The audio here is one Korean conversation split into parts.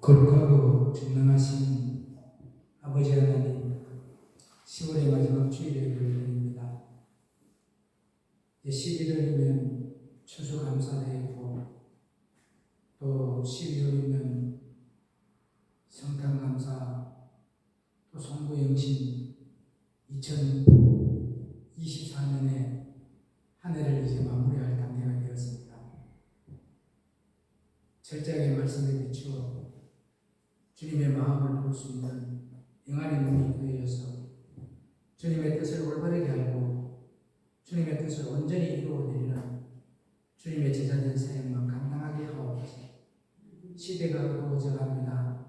거룩하고 전능하신 아버지 하나님, 10월의 마지막 주일에 드립니다. 이제 11월이면 추수감사대회고 또 12월이면 성탄감사 또 송구영신 2024년에 한 해를 이제 마무리할 단계가 되었습니다. 철저하게 말씀에 비추어 주님의 마음을 볼 수 있는 영안의 눈이 되어서 주님의 뜻을 올바르게 알고 주님의 뜻을 온전히 이루어내리는 주님의 제자된 사역만 감당하게 하옵소서. 시대가 어두워져 갑니다.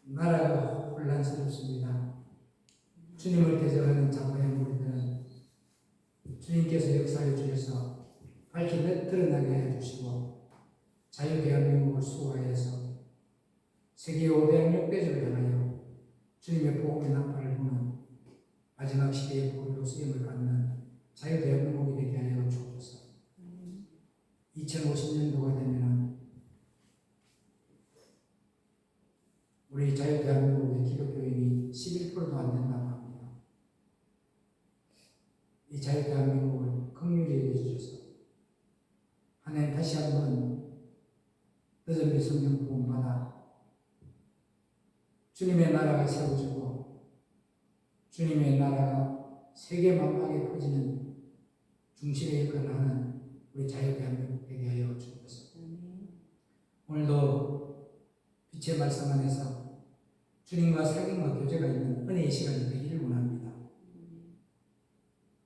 나라가 혼란스럽습니다. 주님을 대적하는 자고의 무리들은 주님께서 역사해 주셔서 밝히 드러나게 해주시고 자유 대한민국을 수호하여서 세계 5대양 6대주를 향하여 주님의 복음의 나팔을 부는 마지막 시대의 보리로 쓰임을 받는 자유 대한민국이 되게 하여 주옵소서. 2050년도가 되면 우리 자유 대한민국의 기독교인이 11%도 안 된다고 합니다. 이 자유 대한민국을 긍휼히 여겨주셔서 하나님 다시 한번 늦은 미성령 부음받아 주님의 나라가 세워지고 주님의 나라가 세계 만방에 퍼지는 중심의 역할을 하는 우리 자유 대한민국 되게 하여 주옵소서. 오늘도 빛의 말씀 안에서 주님과 사귐과 교제가 있는 은혜의 시간이 되기를 원합니다.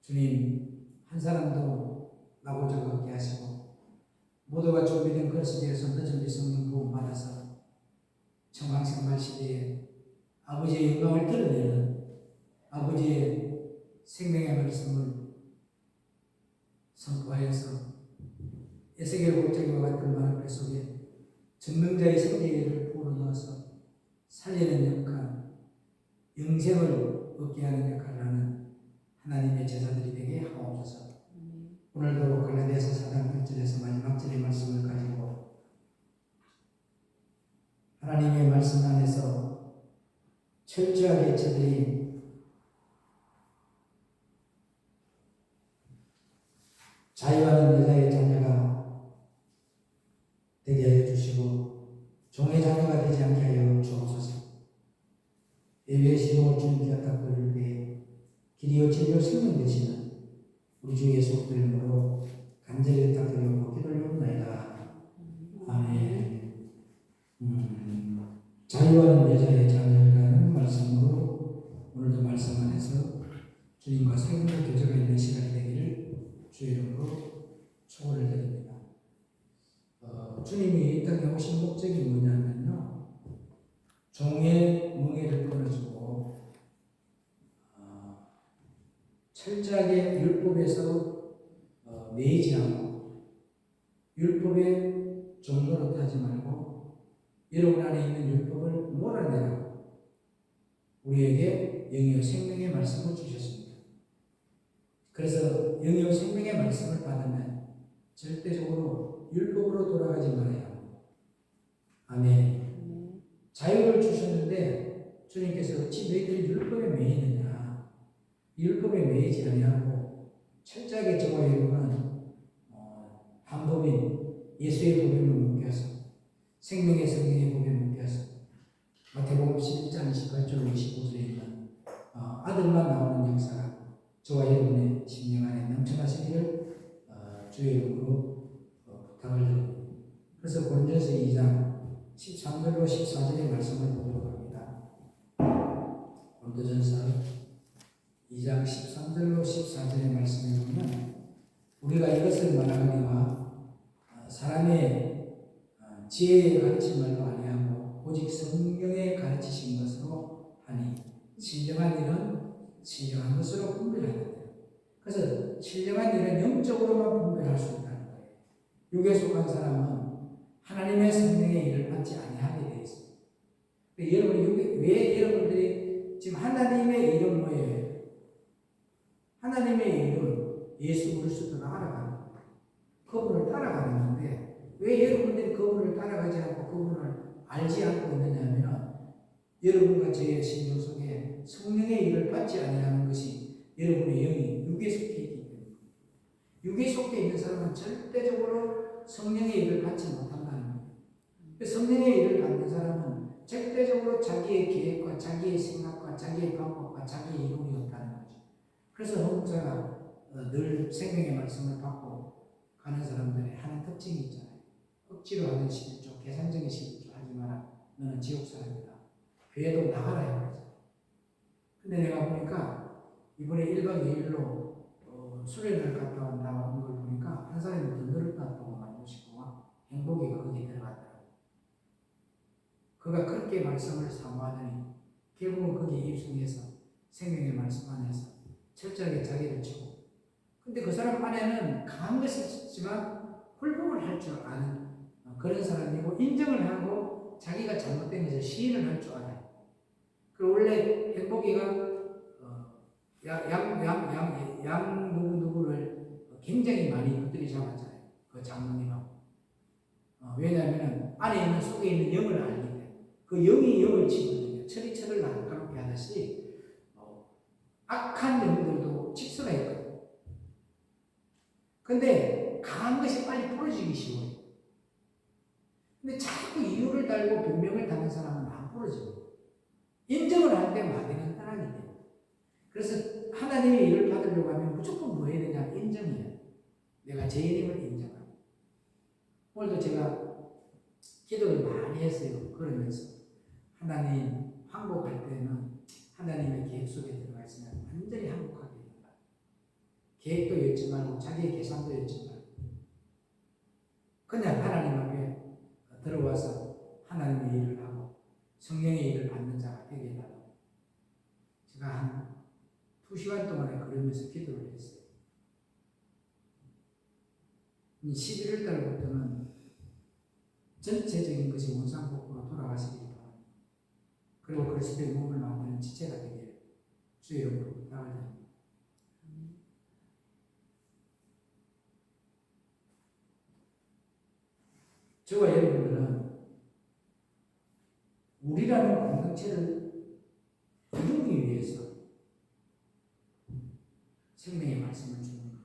주님, 한 사람도 나고자 없게 하시고 모두가 준비된 그릇에 대해서 늦은 미성령 부음 받아서 청강생활 시대에 아버지의 영광을 드러내는 아버지의 생명의 말씀을 선포하여서 에스겔 골짜기와 같은 마늘 속에 전능자의 생기를 불어넣어서 살리는 역할, 영생을 얻게 하는 역할을 하는 하나님의 제자들이 되게 하옵소서. 오늘도 갈라디아서 4장 1절에서 마지막 절의 말씀을 가지고 하나님의 말씀 안에서 철저하게 저들이 자유하는 여자의 자녀가 되게 하여 주시고 종의 자녀가 되지 않게 하여 주옵소서. 예배의 시동을 주님께 갖다 드릴 때에 길이요 진리요 생명 되시는 우리 주 예수 그리스도 이름으로 간절히 부탁드리고 기도드리옵나이다. 아멘. 자유하는 여자의 자녀라는 말씀으로 오늘도 말씀 안에서 주님과 사귐과 교제가 있는 시간이 되기를 주의 이름으로 축원을 드립니다. 주님이 이 땅에 오신 목적이 뭐냐면요, 종의 멍에를 끊어주고 철저하게 율법에서 매이지 않고 율법의 종로로 타지 말고 여러분 안에 있는 율법을 몰아내라고 우리에게 영이요 생명의 말씀을 주셨습니다. 그래서 영이요 생명의 말씀을 받으면 절대적으로 율법으로 돌아가지 말아요. 아멘. 자유를 주셨는데 주님께서 어찌 너희들이 율법에 매이느냐, 율법에 매이지 아니하고 철저하게 저와 여러분은 한 법인 예수의 법임을 묵혀서 생명의 성령의 법에 묵혀서 마태복음 11장 28절 25절에 있는 아들만 나오는 역사가 저와 여러분의 심령 안에 넘쳐나시기를 주의 이름으로 부탁을 드립니다. 그래서 고린도서 2장 13절로 14절의 말씀을 보도록 합니다. 고린도전서 2장 13절로 14절의 말씀을 보면 우리가 이것을 말하거니와 사람의 지혜의 가르침말로 아니하고 오직 성경의 가르치신 것으로 하니 신령한 일은 신령한 것으로 분별하는데, 그래서 신령한 일은 영적으로만 분별할 수 있다는 거예요. 육에 속한 사람은 하나님의 성령의 일을 받지 아니하게 되어 있습니다. 여러분, 왜 여러분들이 지금 하나님의 이름 뭐예요? 하나님의 이름 예수 그리스도를 알아가는 거예요. 그분을 따라가는 건데 왜 여러분들이 그분을 따라가지 않고 그분을 알지 않고 있느냐면 여러분과 저의 심령 속에 성령의 일을 받지 아니하는 것이 여러분의 영이 육에 속해 있기 때문에 육에 속해 있는 사람은 절대적으로 성령의 일을 받지 못한다는 거예요. 성령의 일을 받는 사람은 절대적으로 자기의 계획과 자기의 생각과 자기의 방법과 자기의 이론이 없다는 거죠. 그래서 헌목사가 늘 생명의 말씀을 받고 가는 사람들의 하는 특징이 있잖아요. 억지로 하는 11조, 계산적인 11조 하지 마라. 너는 지옥 사람이다. 교회도 나가라 해버리죠. 근데 내가 보니까 이번에 1박 2일로 수련을 갔다 온다고 걸 보니까 한 사람이 더 늘었다고 말해주시고 행복이가 거기 들어갔더라고요. 그가 그렇게 말씀을 사모하더니 결국은 거기에 입성해서 생명의 말씀 안에서 철저하게 자기를 치고 근데 그 사람 안에는 강한 것이 있지만 굴복을 할 줄 아는 그런 사람이고 인정을 하고 자기가 잘못된 것을 시인을 할 줄 알아요. 그리고 원래 행복이가 양 누구를 굉장히 많이 붙들이 잡았잖아요. 그 장모님하고. 왜냐하면 안에 있는 속에 있는 영을 알기 때문에 그 영이 영을 치거든요. 철이 철을 날카롭게 하듯이 악한 영들도 직수가 있거든요. 근데 강한 것이 빨리 부러지기 쉬워요. 근데 자꾸 이유를 달고 변명을 다는 사람은 안 부러져요. 인정을 할 때 마귀는 떠나게 돼요. 그래서 하나님의 일을 받으려고 하면 무조건 뭐 해야 되냐? 인정해요. 내가 죄인임을 인정하고. 오늘도 제가 기도를 많이 했어요. 그러면서 하나님 항복할 때는 하나님의 계획 속에 들어가 있으면 완전히 항복하게 된다. 계획도 엮지 말고 자기의 계산도 엮지 말고 그냥 하나님 앞에 들어와서 하나님의 일을 하고 성령의 일을 받는 자가 되게 해달라고 제가 한 2시간 동안에 그러면서 기도를 했어요. 11월 달부터는 전체적인 것이 원상복구로 돌아가시길 바랍니다. 그리고 그리스도의 몸을 만드는 지체가 되기를 주의 이름으로 부탁을 드립니다. 저와 여러분들은 우리라는 공동체를 이루기 위해서 생명의 말씀을 주는 거예요.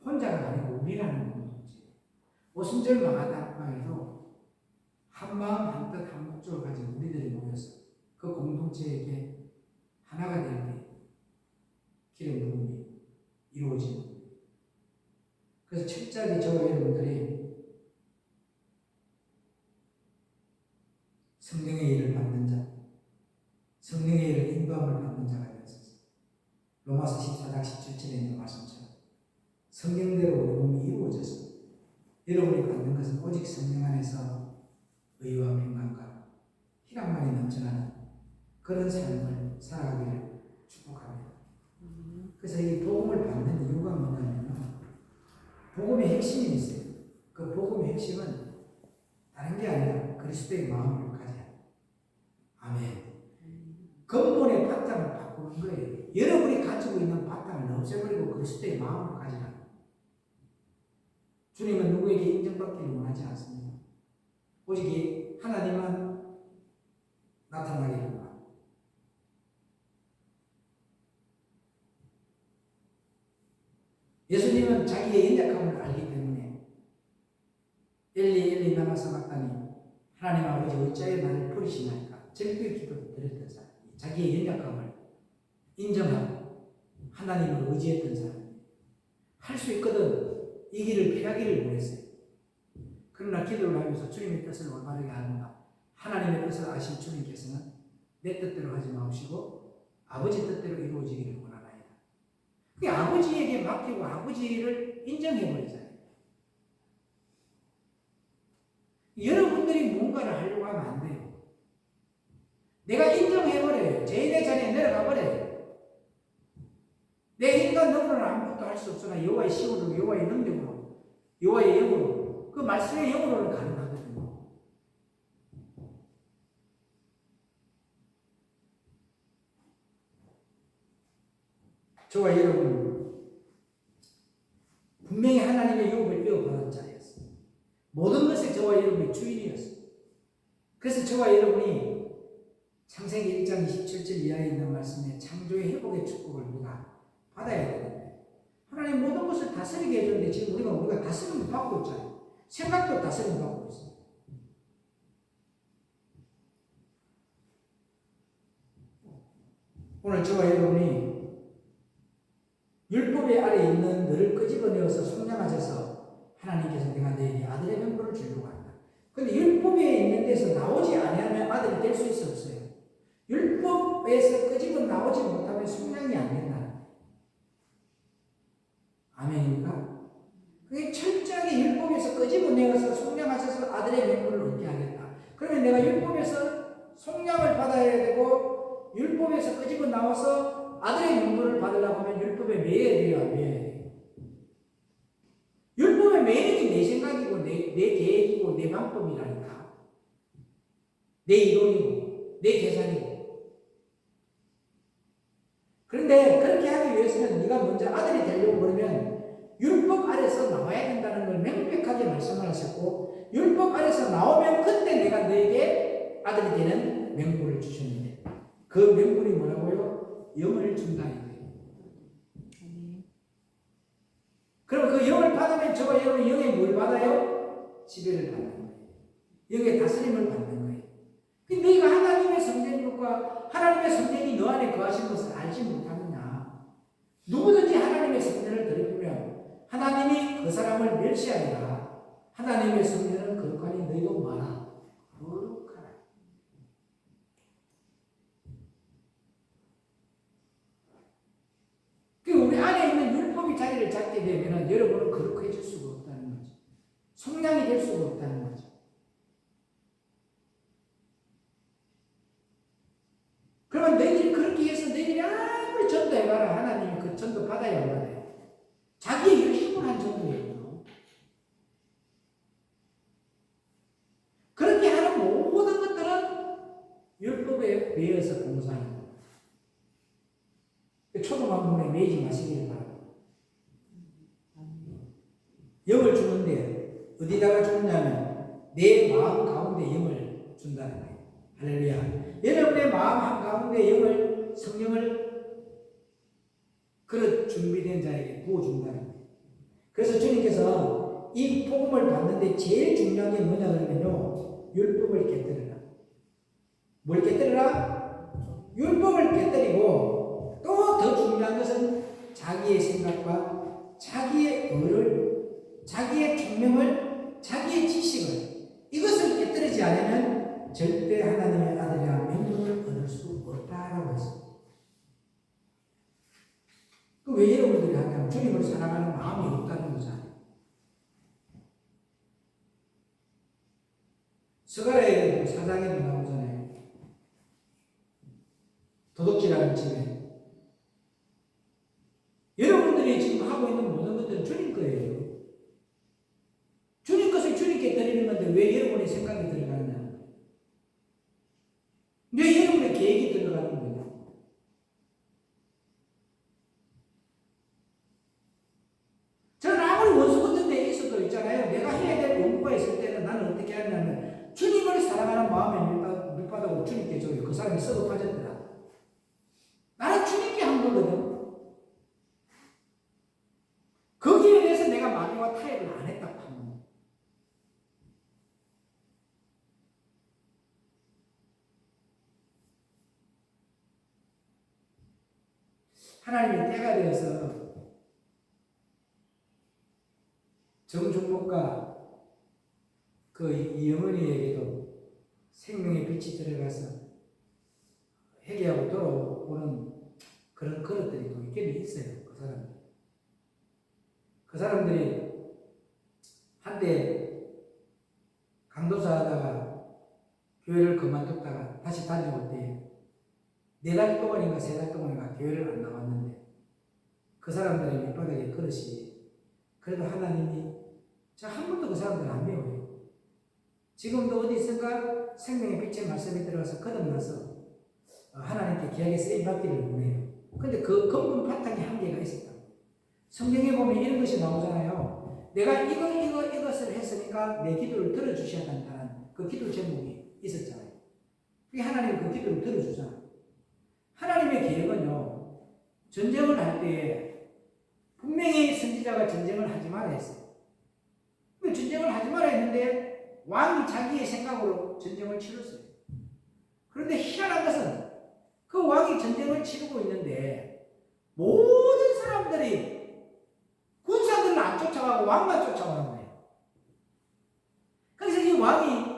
혼자가 아니고 우리라는 공동체. 오순절 마가다락방에도 한 마음 한 뜻 한 목적을 가진 우리들이 모여서 그 공동체에게 하나가 될 때 기름 부음이 이루어지는 거예요. 그래서 철저하게 저와 여러분들이 성령의 일을 받는 자, 성령의 일을 인도함을 받는 자가 되었습니다. 로마서 14장 17절에 있는 말씀처럼 성령대로 우리 몸이 이루어져서 여러분이 받는 것은 오직 성령 안에서 의와 평강과 희락만이 넘쳐나는 그런 삶을 살아가기를 축복합니다. 그래서 이 복음을 받는 이유가 뭐냐면 복음의 핵심이 있어요. 그 복음의 핵심은 다른 게 아니라 그리스도의 마음을 가져야 합니다. 아멘. 근본의 바탕을 바꾸는 거예요. 여러분이 가지고 있는 바탕을 없애버리고 그리스도의 마음을 가지라. 주님은 누구에게 인정받기를 원하지 않습니다. 오직 하나님만 나타나기를 원합니다. 예수님은 자기의 연약함을 알기 때문에 엘리 나마 사박다니 하나님 아버지 어찌하여 나를 버리시나이까 절규의 기도를 드렸던 사람, 자기의 연약함을 인정하고 하나님을 의지했던 사람, 할 수 있거든 이 길을 피하기를 원했어요. 그러나 기도를 하면서 주님의 뜻을 올바르게 하는가, 하나님의 뜻을 아신 주님께서는 내 뜻대로 하지 마시고 아버지 뜻대로 이루어지기를 원하나이다. 그게 아버지에게 맡기고 아버지를 인정해버리잖아요. 여러분들이 뭔가를 하려고 하면 안 돼요. 내가 인정해버려요. 죄인의 자리에 내려가버려요. 내 인간 능력으로는 아무것도 할 수 없으나 여호와의 시호로, 여호와의 능력으로, 여호와의 영으로, 그 말씀의 영으로는 가능하거든요. 저와 여러분 분명히 하나님의 유업을 이어받은 자였어요. 모든 것에 저와 여러분이 주인이었어요. 그래서 저와 여러분이 창세기 1장 27절 이하에 있는 말씀에 창조의 회복의 축복을 우리가 받아야 되는데, 하나님 모든 것을 다스리게 해줬는데 지금 우리가 다스림을 받고 있잖아요. 생각도 다스림을 받고 있어요. 오늘 저와 여러분이 율법의 아래에 있는 너를 끄집어내어서 속량하셔서 하나님께서 내가 너에게 아들의 명분을 주려고 한다. 근데 율법에 있는 데서 나오지 아니하면 아들이 될 수 있어 없어요? 율법에서 끄집어 나오지 못하면 속량이 안 된다. 아멘입니까? 그게 철저하게 율법에서 끄집어내어서 속량하셔서 아들의 명분을 얻게 하겠다. 그러면 내가 율법에서 속량을 받아야 되고 율법에서 끄집어 나와서 아들의 명분을 받으려고 하면 율법에 매여야 돼요, 안 매여야 돼요? 율법에 매이는 게 내 생각이고 내 계획이고 내 방법이라니까. 내 이론이고 내 계산이고. 그런데 그렇게 하기 위해서는 네가 먼저 아들이 되려고 그러면 율법 아래서 나와야 된다는 걸 명백하게 말씀을 하셨고, 율법 아래서 나오면 그때 내가 너에게 아들이 되는 명분을 주셨는데, 그 명분이 뭐라고요? 영을 준다 이거예요. 그럼 그 영을 받으면 저와 여러분이 영에 뭘 받아요? 지배를 받는 거예요. 영의 다스림을 받는 거예요. 근데 네가 하나님의 성령과 하나님의 성령이 너 안에 거하신 것을 알지 못하느냐? 누구든지 하나님의 성령을 더럽히면 하나님이 그 사람을 멸시하리라. 하나님의 성령은 거룩하니 너희도 마라. 거룩하라. 우리 안에 있는 율법이 자리를 잡게 되면 여러분은 거룩해질 수가 없다는 거죠. 성량이 될 수가 없다는 거죠. 그러면 너희들이 그렇게 해서 너희들이 아무리 전도해봐라. 하나님이 그 전도 받아야 안 받아요? 자기의 열심을 한 전도예요. 그렇게 하는 모든 것들은 율법에 매여서 봉사하는 거예요. 초등학문에 매이지 마시기를 바랍니다. 영을 주는데 어디다가 주느냐면 내 마음 가운데 영을 준다는 거예요. 할렐루야. 여러분의 마음 한가운데 영을, 성령을 그릇 준비된 자에게 부어준다는 거예요. 그래서 주님께서 이 복음을 받는데 제일 중요한 게 뭐냐 그러면요, 율법을 깨뜨려라. 뭘 깨뜨려라? 율법을 깨뜨리고, 또 더 중요한 것은 자기의 생각과 자기의 의를, 자기의 총명을, 자기의 지식을, 이것을 깨뜨리지 않으면 절대 하나님의 아들이라 명분을 얻을 수 없다라고 했습니다. 왜 여러분들이 하냐면 주님을 사랑하는 마음이 없다는 거잖아요. 스가랴에도 사장에도 나오잖아요. 도둑질하는 집에. 여러분들이 지금 하고 있는 모든 것들은 주님 거예요. 주님 것을 주님께 드리는 건데 왜 여러분의 생각이 들어가느냐? 왜 여러분의 계획이 들어가는 거냐? 저는 아무리 원수 같은 데 있어도 있잖아요. 내가 해야 될 공부가 있을 때는 나는 어떻게 하냐면 주님을 사랑하는 마음에 밑바닥으로 주님께 줘요. 그 사람이 썩어 빠졌더라. 나는 주님께 한 거거든. 거기에 대해서 내가 마귀와 타협을 안 했다고 하면, 하나님이 때가 되어서 정중목과 그 이어머니에게도 생명의 빛이 들어가서 회개하고 돌아오는 그런 그릇들이 또 있긴 있어요. 그 사람들이 한때 강도사 하다가 교회를 그만뒀다가 다시 다녀올 때 4달 동안인가 3달 동안인가 교회를 안 나왔는데, 그 사람들의 밑바닥에 그릇이, 그래도 하나님이 저 한 번도 그 사람들 안 배워요. 지금도 어디 있을까? 생명의 빛의 말씀이 들어가서 거듭나서 하나님께 귀하게 쓰임받기를 원해요. 근데 그 근본 바탕에 한계가 있었다. 성경에 보면 이런 것이 나오잖아요. 내가 이것을 했으니까 내 기도를 들어주셔야 한다는 그 기도 제목이 있었잖아요. 하나님이 그 기도를 들어주잖아. 하나님의 계획은요, 전쟁을 할 때에 분명히 선지자가 전쟁을 하지 말아 했어요. 전쟁을 하지 말아 했는데 왕이 자기의 생각으로 전쟁을 치렀어요. 그런데 희한한 것은 그 왕이 전쟁을 치르고 있는데 모든 사람들이 군사들을 안 쫓아가고 왕만 쫓아가는 거예요. 그래서 이 왕이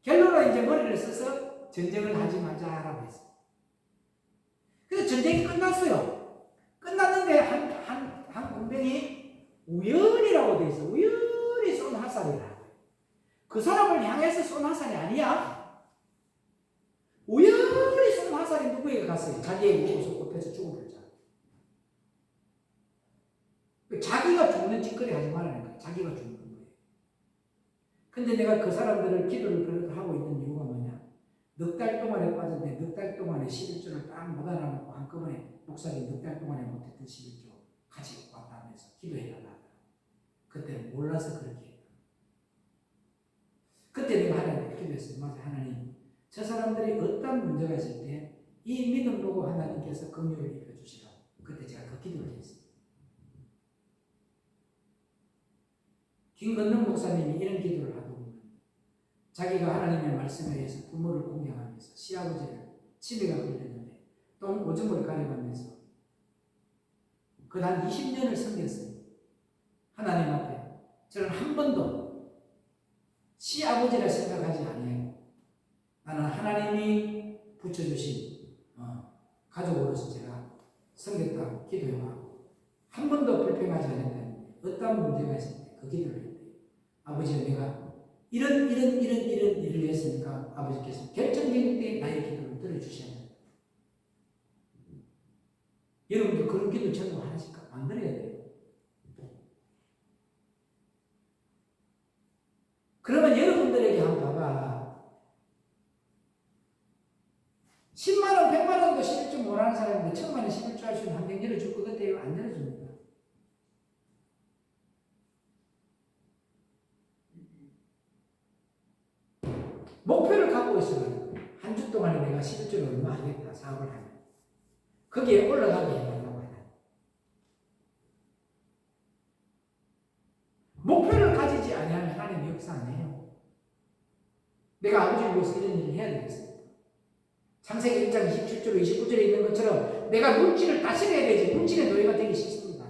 결론은 이제 머리를 써서 전쟁을 하지 말자라고 했어요. 그래서 전쟁이 끝났어요. 끝났는데 한 군병이 우연이라고 돼 있어. 우연히 쏜 화살이라. 그 사람을 향해서 쏜 화살이 아니야. 우연히 쏜 화살이 누구에게 갔어요? 자기에게 오서 꼽혀서 죽어버렸잖아. 자기가 죽는 짓거리 하지 말라는 거야. 자기가 죽는 거예요. 근데 내가 그 사람들을 기도를 그렇게 하고 있는 이유가 뭐냐? 넉 달 동안에 빠졌는데 넉 달 동안에 11조를 딱 못 알아먹고 한꺼번에 목사님 넉 달 동안에 못했던 11조 같이 왔다면서 기도해달라. 그때 몰라서 그렇게 했다. 그때 내가 하나님께 기도했어요. 맞아, 하나님. 저 사람들이 어떤 문제가 있을 때 이 믿음 보고 하나님께서 긍휼을 입혀주시라고. 그때 제가 그 기도를 했어요. 김건능 목사님이 이런 기도를 하더군요. 자기가 하나님의 말씀에 의해서 부모를 공경하면서 시아버지를 치매가 걸렸는데 똥 오줌을 가려가면서 그한 20년을 섬겼어요. 하나님 앞에 저는 한 번도 시아버지라 생각하지 아니해요. 나는 하나님이 붙여주신 가족으로서 제가 섬겼다고 기도하고 한 번도 불평하지 않았다는데 어떤 문제가 있을 때 그 기도를 했대요. 아버지, 내가 이런 일을 했으니까 아버지께서 결정적인 때 나의 기도를 들어주셔야 된다. 여러분도 그런 기도 전부 하나씩 만들어야 돼요. 그러면 여러분들에게 한번 봐봐. 10만원, 100만원도 11조 못하는 사람인데 1000만원 11조 할 수 있는 환경 열어줄 것 같아요? 안 열어줍니다. 목표를 갖고 있어요. 한 주 동안에 내가 11조를 얼마 하겠다 사업을 하면 거기에 올라가게 해달라고 해요. 목표를 가지지 아니하면 하나님 역사 안 해요. 내가 아버지를 위해서 이런 일을 해야 되겠습니다. 창세기 1장 27절 29절에 있는 것처럼 내가 물질을 다스려야 되지 물질의 노예가 되기 싫습니다.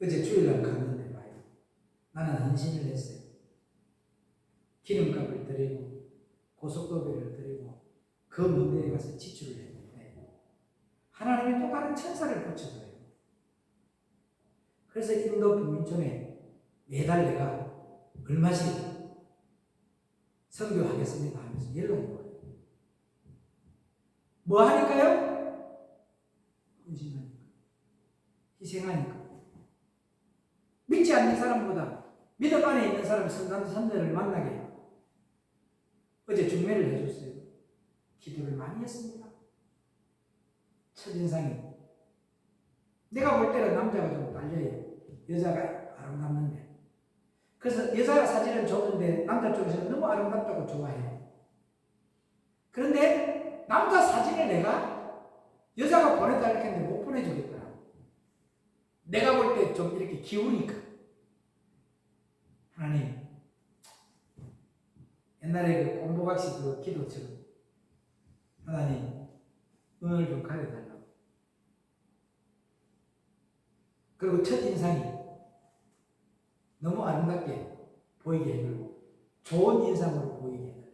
어제 주일날 갔는데 봐요. 나는 헌신을 했어요. 기름값을 드리고 고속도비를 드리고 그 문제에 가서 지출을 했는데 하나님이 또 다른 천사를 붙여줘요. 그래서 인도 빈민촌에 매달 내가 얼마씩 선교하겠습니다 하면서 연락이 와요. 뭐 하니까요? 헌신하니까. 희생하니까. 믿지 않는 사람보다 믿음 안에 있는 사람 선들을 만나게 해요. 어제 중매를 해줬어요. 기도를 많이 했습니다. 첫인상이 내가 볼 때는 남자가 좀 딸려요. 여자가 아름답는데. 그래서 여자 사진은 좋은데 남자 쪽에서는 너무 아름답다고 좋아해요. 그런데 남자 사진을 내가 여자가 보내달라고 했는데 못 보내주겠더라고. 내가 볼 때 좀 이렇게 기우니까. 하나님, 옛날에 그 공보각시 그 기도처럼 하나님 은을 좀 가려달라고. 그리고 첫인상이 너무 아름답게 보이게 해달라고. 좋은 인상으로 보이게 해달라고.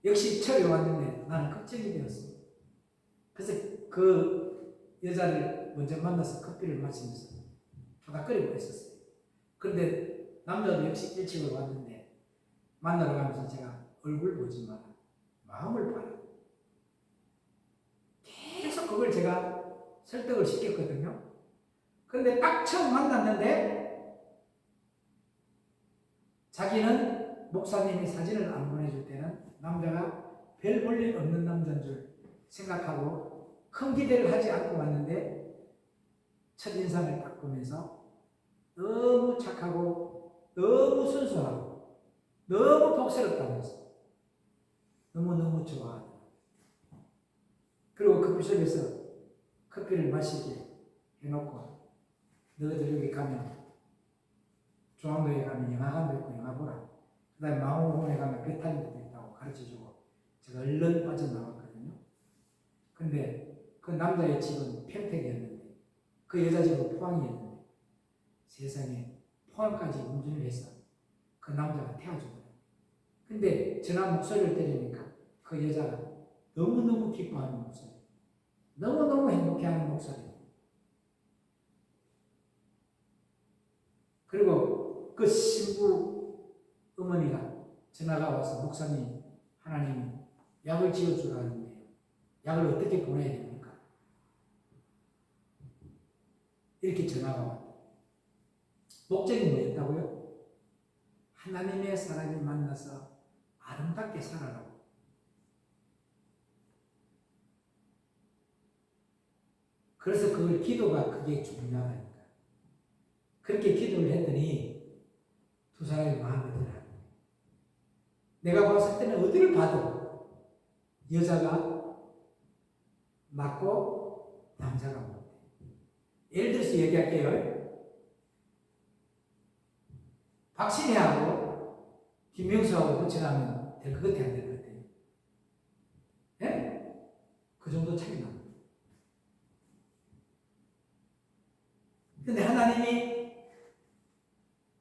역시 철이 왔는데 나는 걱정이 되었습니다. 그래서 그 여자를 먼저 만나서 커피를 마시면서 토닥거리고 있었어요. 그런데 남자도 역시 일찍 왔는데 만나러 가면서 제가 얼굴 보지 마라. 마음을 봐라. 계속 그걸 제가 설득을 시켰거든요. 그런데 딱 처음 만났는데 자기는 목사님이 사진을 안 보내줄 때는 남자가 별 볼일 없는 남자인 줄 생각하고 큰 기대를 하지 않고 왔는데 첫인상을 딱 보면서 너무 착하고 너무 순수하고 너무 복스럽다면서 너무너무 좋아하다. 그리고 커피숍에서 커피를 마시게 해놓고 너희들 여기 가면 중앙도에 가면 영화관도 있고 영화 보라. 그 다음에 마호공원에 가면 배 타는 데도 있다고 가르쳐주고 제가 얼른 빠져나왔거든요. 근데 그 남자의 집은 평택이었는데 그 여자 집은 포항이었는데 세상에 포항까지 운전을 해서 그 남자가 태워주거든요. 근데 전화 목소리를 들으니까 그 여자가 너무너무 기뻐하는 목소리, 너무너무 행복해하는 목소리. 그리고 그 신부 어머니가 전화가 와서 목사님, 하나님이 약을 지어주라는데요. 약을 어떻게 보내야 됩니까? 이렇게 전화가 왔다. 목적이 뭐였다고요? 하나님의 사람이 만나서 아름답게 살아라고. 그래서 그걸 기도가 그게 중요하다니까. 그렇게 기도를 했더니 두 사람이 마음에 들어요. 내가 봤을 때는 어디를 봐도 여자가 맞고 남자가 못해. 예를 들어서 얘기할게요. 박신혜하고 김명수하고 붙여가면 될 것 같아요, 안 될 것 같아요? 예? 그 정도 차이 납니다. 근데 하나님이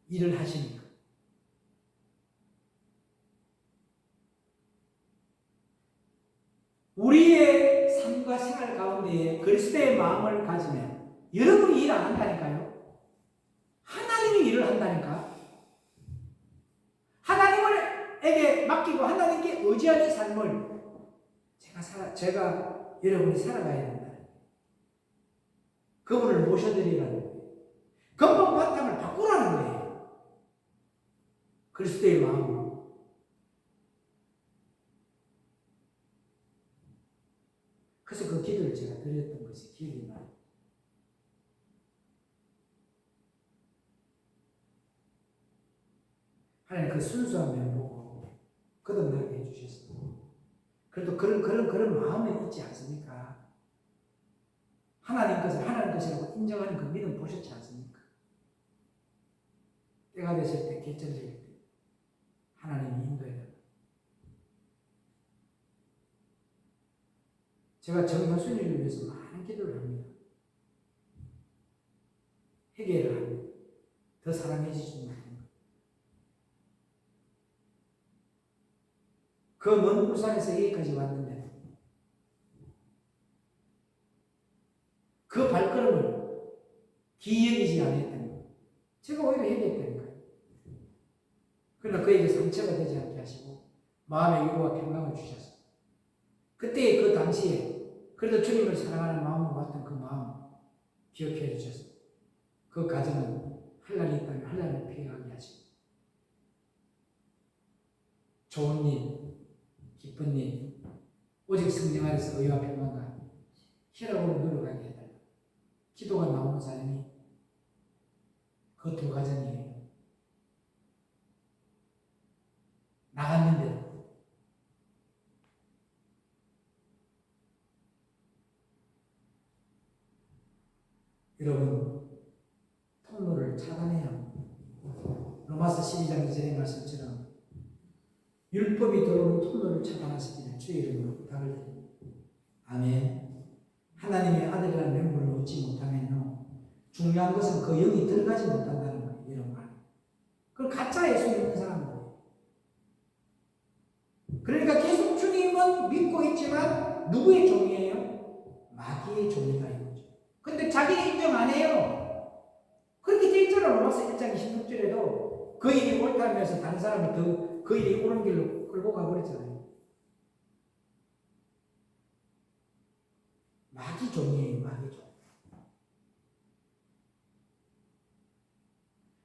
일을 하시니까 우리의 삶과 생활 가운데에 그리스도의 마음을 가지면 여러분이 일 안 한다니까요. 하나님이 일을 한다니까. 하나님에게 맡기고 하나님께 의지하는 삶을 제가 여러분이 살아가야 된다. 그분을 모셔드리라는 거예요. 근본 바탕을 바꾸라는 거예요. 그리스도의 마음으로. 그래서 그 기도를 제가 드렸던 것이 기억이 나요. 하나님 그 순수한 면 보고 거듭나게 해주셨어요. 그래도 그런 마음이 있지 않습니까? 하나님 것을 하나님 것이라고 인정하는 그 믿음 보셨지 않습니까? 때가 됐을 때, 결정적일 때 하나님이 인도해야 된다. 제가 정효순이를 위해서 많은 기도를 합니다. 회개를 합니다. 더 사랑해 주시는 것. 그 먼 부산에서 여기까지 왔는데 그 발걸음을 기여기지 않았다는 거예요. 제가 오히려 회개했다니까요. 그러나 그에게 상처가 되지 않게 하시고 마음의 위로와 평강을 주셨어요. 그때 그 당시에 그래도 주님을 사랑하는 마음으로 왔던 그 마음 기억해 주셨어요. 그 가정은 환난이 있다면 환난을 피하게 하시고 좋은 일, 기쁜 일, 오직 성령 안에서 의와 평강과 희락으로 누려가게 해달라. 기도가 나오는 사람이 그 두 가정이에요. 나갔는데 여러분 통로를 차단해야 합니다. 로마서 12장 2절의 말씀처럼 율법이 들어오는 통로를 차단하시기를 주의 이름으로 부탁을 드립니다. 아멘. 하나님의 아들이라는 명분을 얻지 못하면요, 중요한 것은 그 영이 들어가지 못한다는 거예요. 이런 말. 그걸 가짜 예수 믿는 사람들이에요. 그러니까 계속 주님은 믿고 있지만 누구의 종이에요? 마귀의 종이다 이거죠. 근데 자기는 인정 안 해요. 그렇게 돼 있잖아요. 로마서 1장 26절에도 그 일이 옳다면서 다른 사람을 더 그 일이 옳은 길로 끌고 가버렸잖아요. 마귀 종이에요. 마귀 종.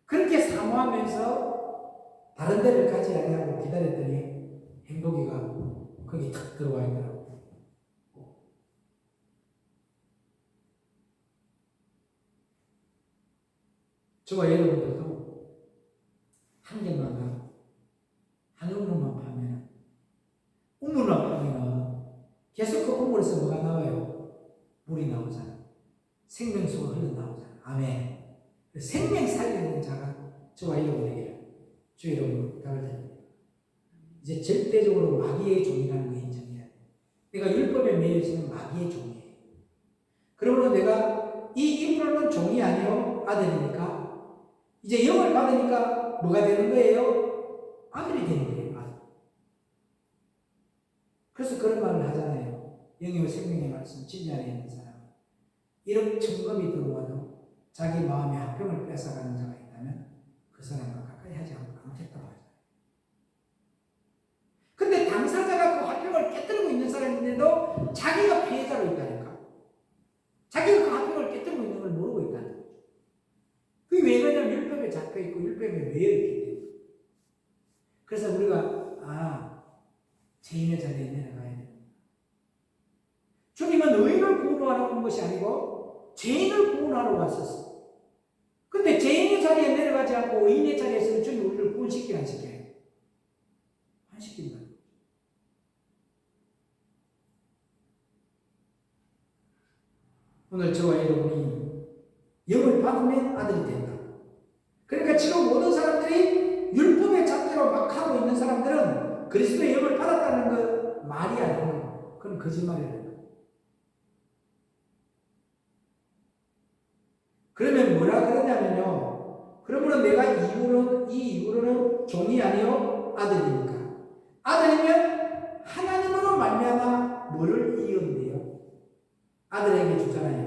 그렇게 사모하면서 다른 데를 가지 아니하고 기다렸더니 행복이가 그 거기 탁 들어와 있더라고. 저와 여러분들도 한 개만 가고 한 우물만 파면 우물만 파면 계속 그 우물에서 뭐가 나와요? 물이 나오잖아. 생명수가 흘러나오잖아. 아멘. 생명 살리는 자가 저와 여러분에게 주 여러분 답을 드립니다. 이제 절대적으로 마귀의 종이라는 거 인정해야 돼. 내가 율법에 매여지는 마귀의 종이에요. 그러므로 내가 이 입으로는 종이 아니요 아들이니까 이제 영을 받으니까 뭐가 되는 거예요? 아들이 되는 거예요. 아들. 그래서 그런 말을 하잖아요. 영의 생명의 말씀 진리 안에 있는 사람 1억 천금이 들어와도 자기 마음의 화평을 뺏어가는 자가 있다면 그 사람과 가까이 하지 않겠다고 하죠. 근데 당사자가 그 화평을 깨뜨리고 있는 사람인데도 자기가 피해자로 있다니까. 자기가 그 화평을 깨뜨리고 있는 걸 모르고 있다는 거죠. 그게 왜 그러냐면 율법에 잡혀있고 율법에 매여있기 때문에. 그래서 우리가 죄인의 자리에 내려가야 됩니다. 주님은 의인을 구원하러 온 것이 아니고 죄인을 구원하러 왔었어. 근데 죄인의 자리에 내려가지 않고 의인의 자리에 있으면 주님 우리를 구원시키게 안 시켜요? 안 시킨다. 오늘 저와 여러분이 영을 받으면 아들이 된다. 그러니까 지금 모든 사람들이 율법의 잣대로 막 하고 있는 사람들은 그리스도의 영을 받았다는 거 말이 아니고 그건 거짓말이라는 거예요. 그러면 뭐라 그러냐면요. 그러므로 내가 이 이후로는 종이 아니요 아들이니까. 아들이면 하나님으로 말미암아 뭐를 이은대요? 아들에게 주잖아요.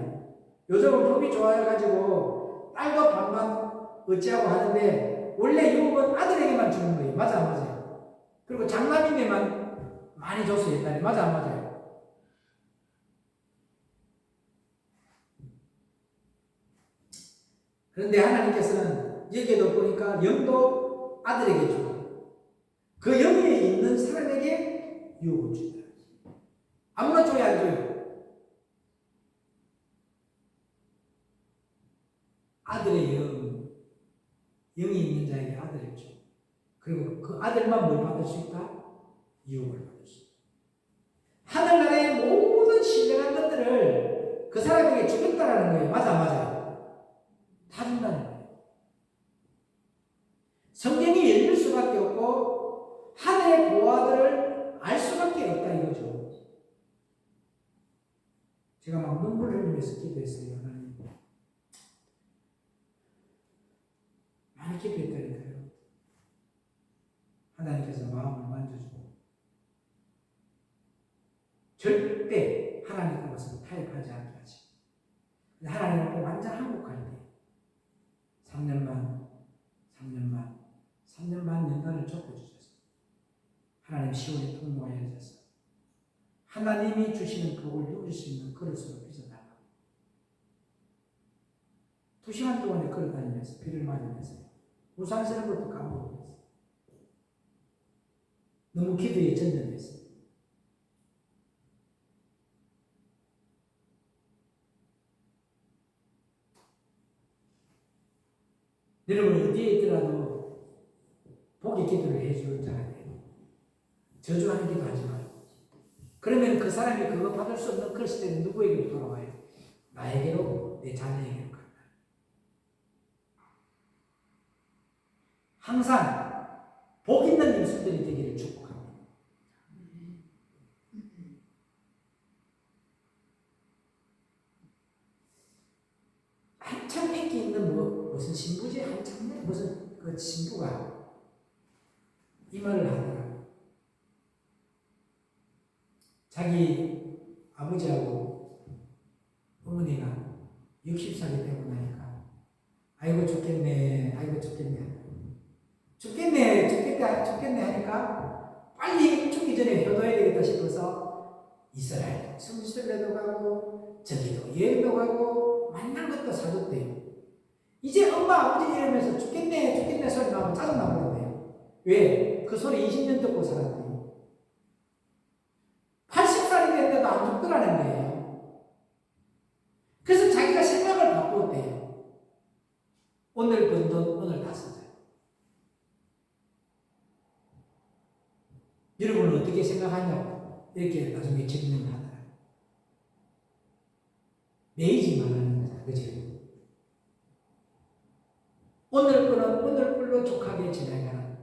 요즘은 법이 좋아져가지고 딸과 반반 어찌하고 하는데 원래 율법은 아들에게만 주는 거예요. 맞아 안 맞아요? 그리고 장남인데만 많이 줬어요. 옛날에. 맞아 안 맞아요? 그런데 하나님께서는 여기에도 보니까 영도 아들에게 주고 그 영에 있는 사람에게 유혹을 준다. 아무나 줘야 안 줘요. 아들의 영이 있는 자에게 아들을 줘. 그리고 그 아들만 뭘 받을 수 있다? 유혹을 받을 수 있다. 하늘나라의 모든 신령한 것들을 그 사람에게 주겠다라는 거예요. 맞아, 맞아요. 다 준다는 거예요. 성경이 열릴 수밖에 없고 하늘의 보화들을 알 수밖에 없다 이거죠. 제가 막 눈물 흘리면서 기도했어요. 하나님. 많이 기도했다니까요. 하나님께서 마음을 만져주고 절대 하나님 것을 타협하지 않게 하시고 하나님 앞에 완전 항복할 때 3년 반 연단을 좁혀주셔서 하나님 시온의 통로가 열려서 하나님이 주시는 복을 누릴 수 있는 그릇으로 빚어달라고 2시간 동안에 걸어다니면서 비를 맞으면서 우산 쓰는 것도 까먹으면서 너무 기도에 전념했어요. 여러분 어디에 있더라도 복의 기도를 해줄 자가 돼요. 저주하는 기도 하지 말고. 그러면 그 사람이 그거 받을 수 없는 그랬을 때는 누구에게로 돌아와요? 나에게로, 내 자녀에게로 간다. 항상 복 있는 일수들이 되기를 축복합니다. 한참 인기 있는 무슨 신부지 한참 무슨 그 신부가 이 말을 하더라. 자기 아버지하고 어머니가 60살이 되고 나니까 아이고 죽겠네 하니까 빨리 죽기 전에 효도해야 되겠다 싶어서 이스라엘도 성지순례도 가고 저기도 여행도 가고 만난 것도 사줬대요. 이제 엄마 아버지 이러면서 죽겠네 소리 나면 짜증나 버린대요. 왜? 그 소리 20년 듣고 살았대요. 여러분은 어떻게 생각하냐고 이렇게 나중에 질문을 하더라. 매이지 말라는 거잖아. 그지? 오늘 거는 오늘 걸로 족하게 지내가라.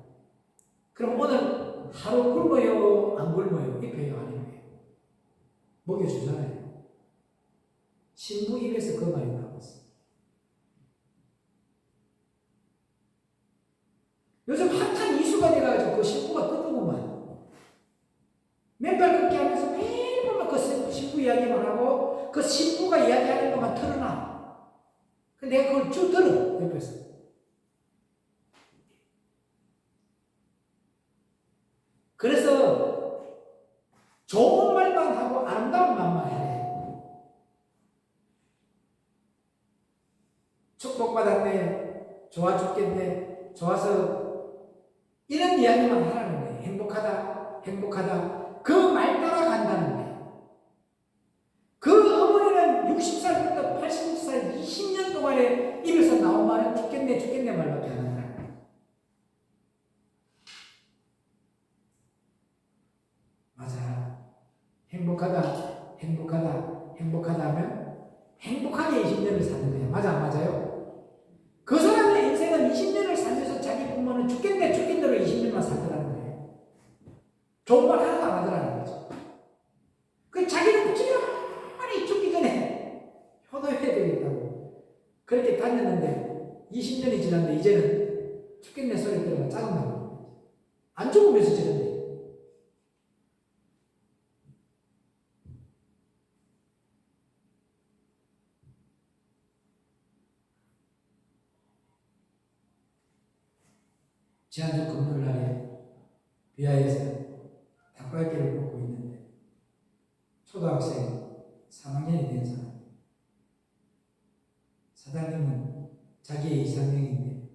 그럼 오늘 하루 굶어요? 안 굶어요? 입혀요? 안 입혀요? 먹여주잖아요. 신부 입에서 그 말이 나왔어. 요즘 핫한 이슈가 돼가지고 그 신부가 뜯어보면 맨발 걷기 하면서 매일 보면 그 신부 이야기만 하고 그 신부가 이야기하는 것만 틀어놔. 근데 내가 그걸 쭉 들어, 옆에서. 그래서 좋은 말만 하고 아름다운 말만 해. 축복받았네, 좋아 죽겠네, 좋아서 이런 이야기만 하라는 거예요. 행복하다, 행복하다. 그 말 따라 간다는 거예요. 그 어머니는 60살부터 80살 20년 동안에 입에서 나온 말은 죽겠네, 죽겠네 말밖에 안 한다. 맞아. 행복하다, 행복하다, 행복하다 하면 행복하게 20년을 사는 거예요. 맞아, 안 맞아요? 그 사람의 인생은 20년을 살면서 자기 부모는 죽겠네, 죽겠네로 20년만 살더라는 거예요. 좋은 말 하나도 안 하더라는 거죠. 그 자기는 지금만이 죽기 전에 효도해야 되겠다고 그렇게 다녔는데 20년이 지났는데 이제는 죽겠네 소리 들으면 짜증나고 안 죽으면서 지는데 지난주 금요일 날에 비하에서 닭발기를 먹고 있는데 초등학생 3학년이 된 사람 사장님은 자기의 이상형인데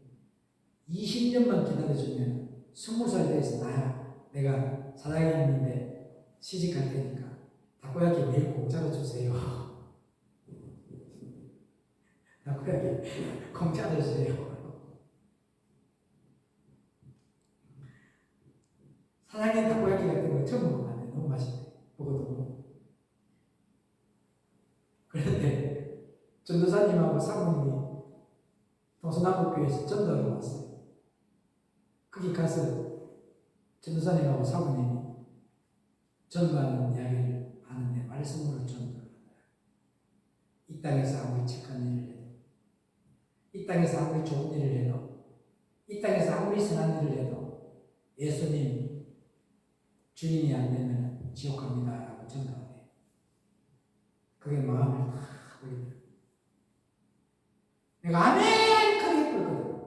20년만 기다려주면 20살 돼서 나야 내가 사장님인데 시집갈 테니까 닭발기 매일 공짜로 주세요. 닭발기 공짜로 주세요. 사장님 닭발기 같은 거 처음 먹어봤는데 너무 맛있네. 보고도. 그런데 전도사님하고 사모님이 동서남북교회에서 전도하러 왔어요. 거기 가서 전도사님하고 사모님이 전도하는 이야기를 하는데 말씀으로 전도를 하더라. 이 땅에서 아무리 착한 일을 해도 이 땅에서 아무리 좋은 일을 해도 이 땅에서 아무리 선한 일을 해도 예수님 주인이 안 되면 지옥 갑니다 라고 전도하네요. 그게 마음을 탁 올리더라. 내가 아멘! 크게 예뻤거든.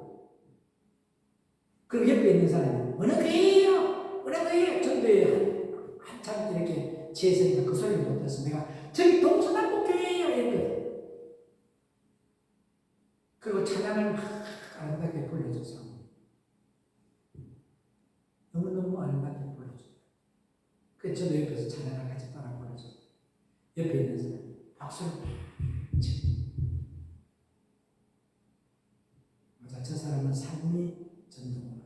그리고 옆에 있는 사람이 어느 교회예요? 어느 교회예요? 전도에 한참 이렇게 지혜서니까 그 소리를 못 들어서 내가 저기 동서남북교회예요 이랬거든. 그리고 찬양을 막 아름답게 불러줘서 너무너무 아름답게 불러줘요. 그래서 저도 옆에서 찬양을 같이 따라 불러줘. 옆에 있는 사람 박수를 쳐. 맞아, 저 사람은 삶이 전도구나.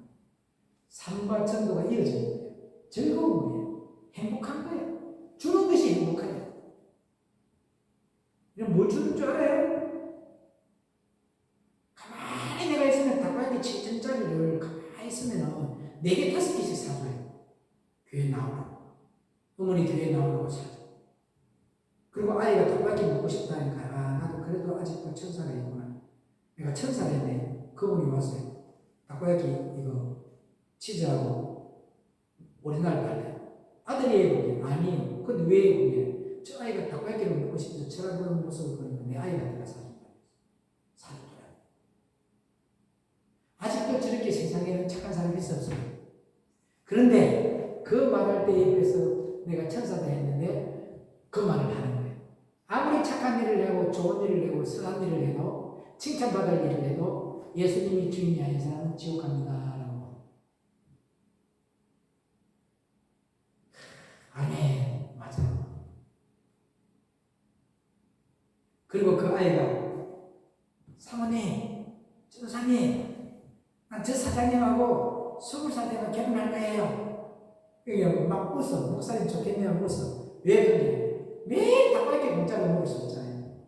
삶과 전도가 이어지는 거예요. 즐거운 거예요. 행복한 거예요. 주는 것이 행복해요. 이런 뭘 주는 줄 알아요? 가만히 내가 있으면 닭발기 7천짜리를 가만히 있으면 4개, 5개씩 사줘요. 교회 나오라고. 어머니 교회 나오라고 사줘. 그리고 아이가 닭발기 먹고 싶다니까 아 나도 그래도 아직도 천사가 있구나. 내가 천사랬네. 그분이 왔어요. 닭발기 이거 치즈하고 오리지널 달래. 아들이 보기에 아니에요. 근데 왜 보기에 저 아이가 닭발기를 먹고 싶어서 쳐다보는 모습을 보니까 내 아이가 내가 사준다. 사주더라. 아직도 저렇게 세상에는 착한 사람이 있었어요. 그런데 그 말할 때 옆에서 내가 천사다 했는데 그 말을 하는 거예요. 아무리 착한 일을 하고 좋은 일을 하고 선한 일을 해도 칭찬받을 일을 해도 예수님이 주인이 아닌 사람은 지옥 갑니다. 라고. 아멘. 맞아요. 그리고 그 아이가 사모님, 전도사님, 난 저 사장님하고 20살 되면 결혼할 거예요. 그냥 막 웃어. 목사님 좋겠네요. 웃어. 왜 그런지. 매일 닭갈비 공짜로 먹을 수 있잖아요.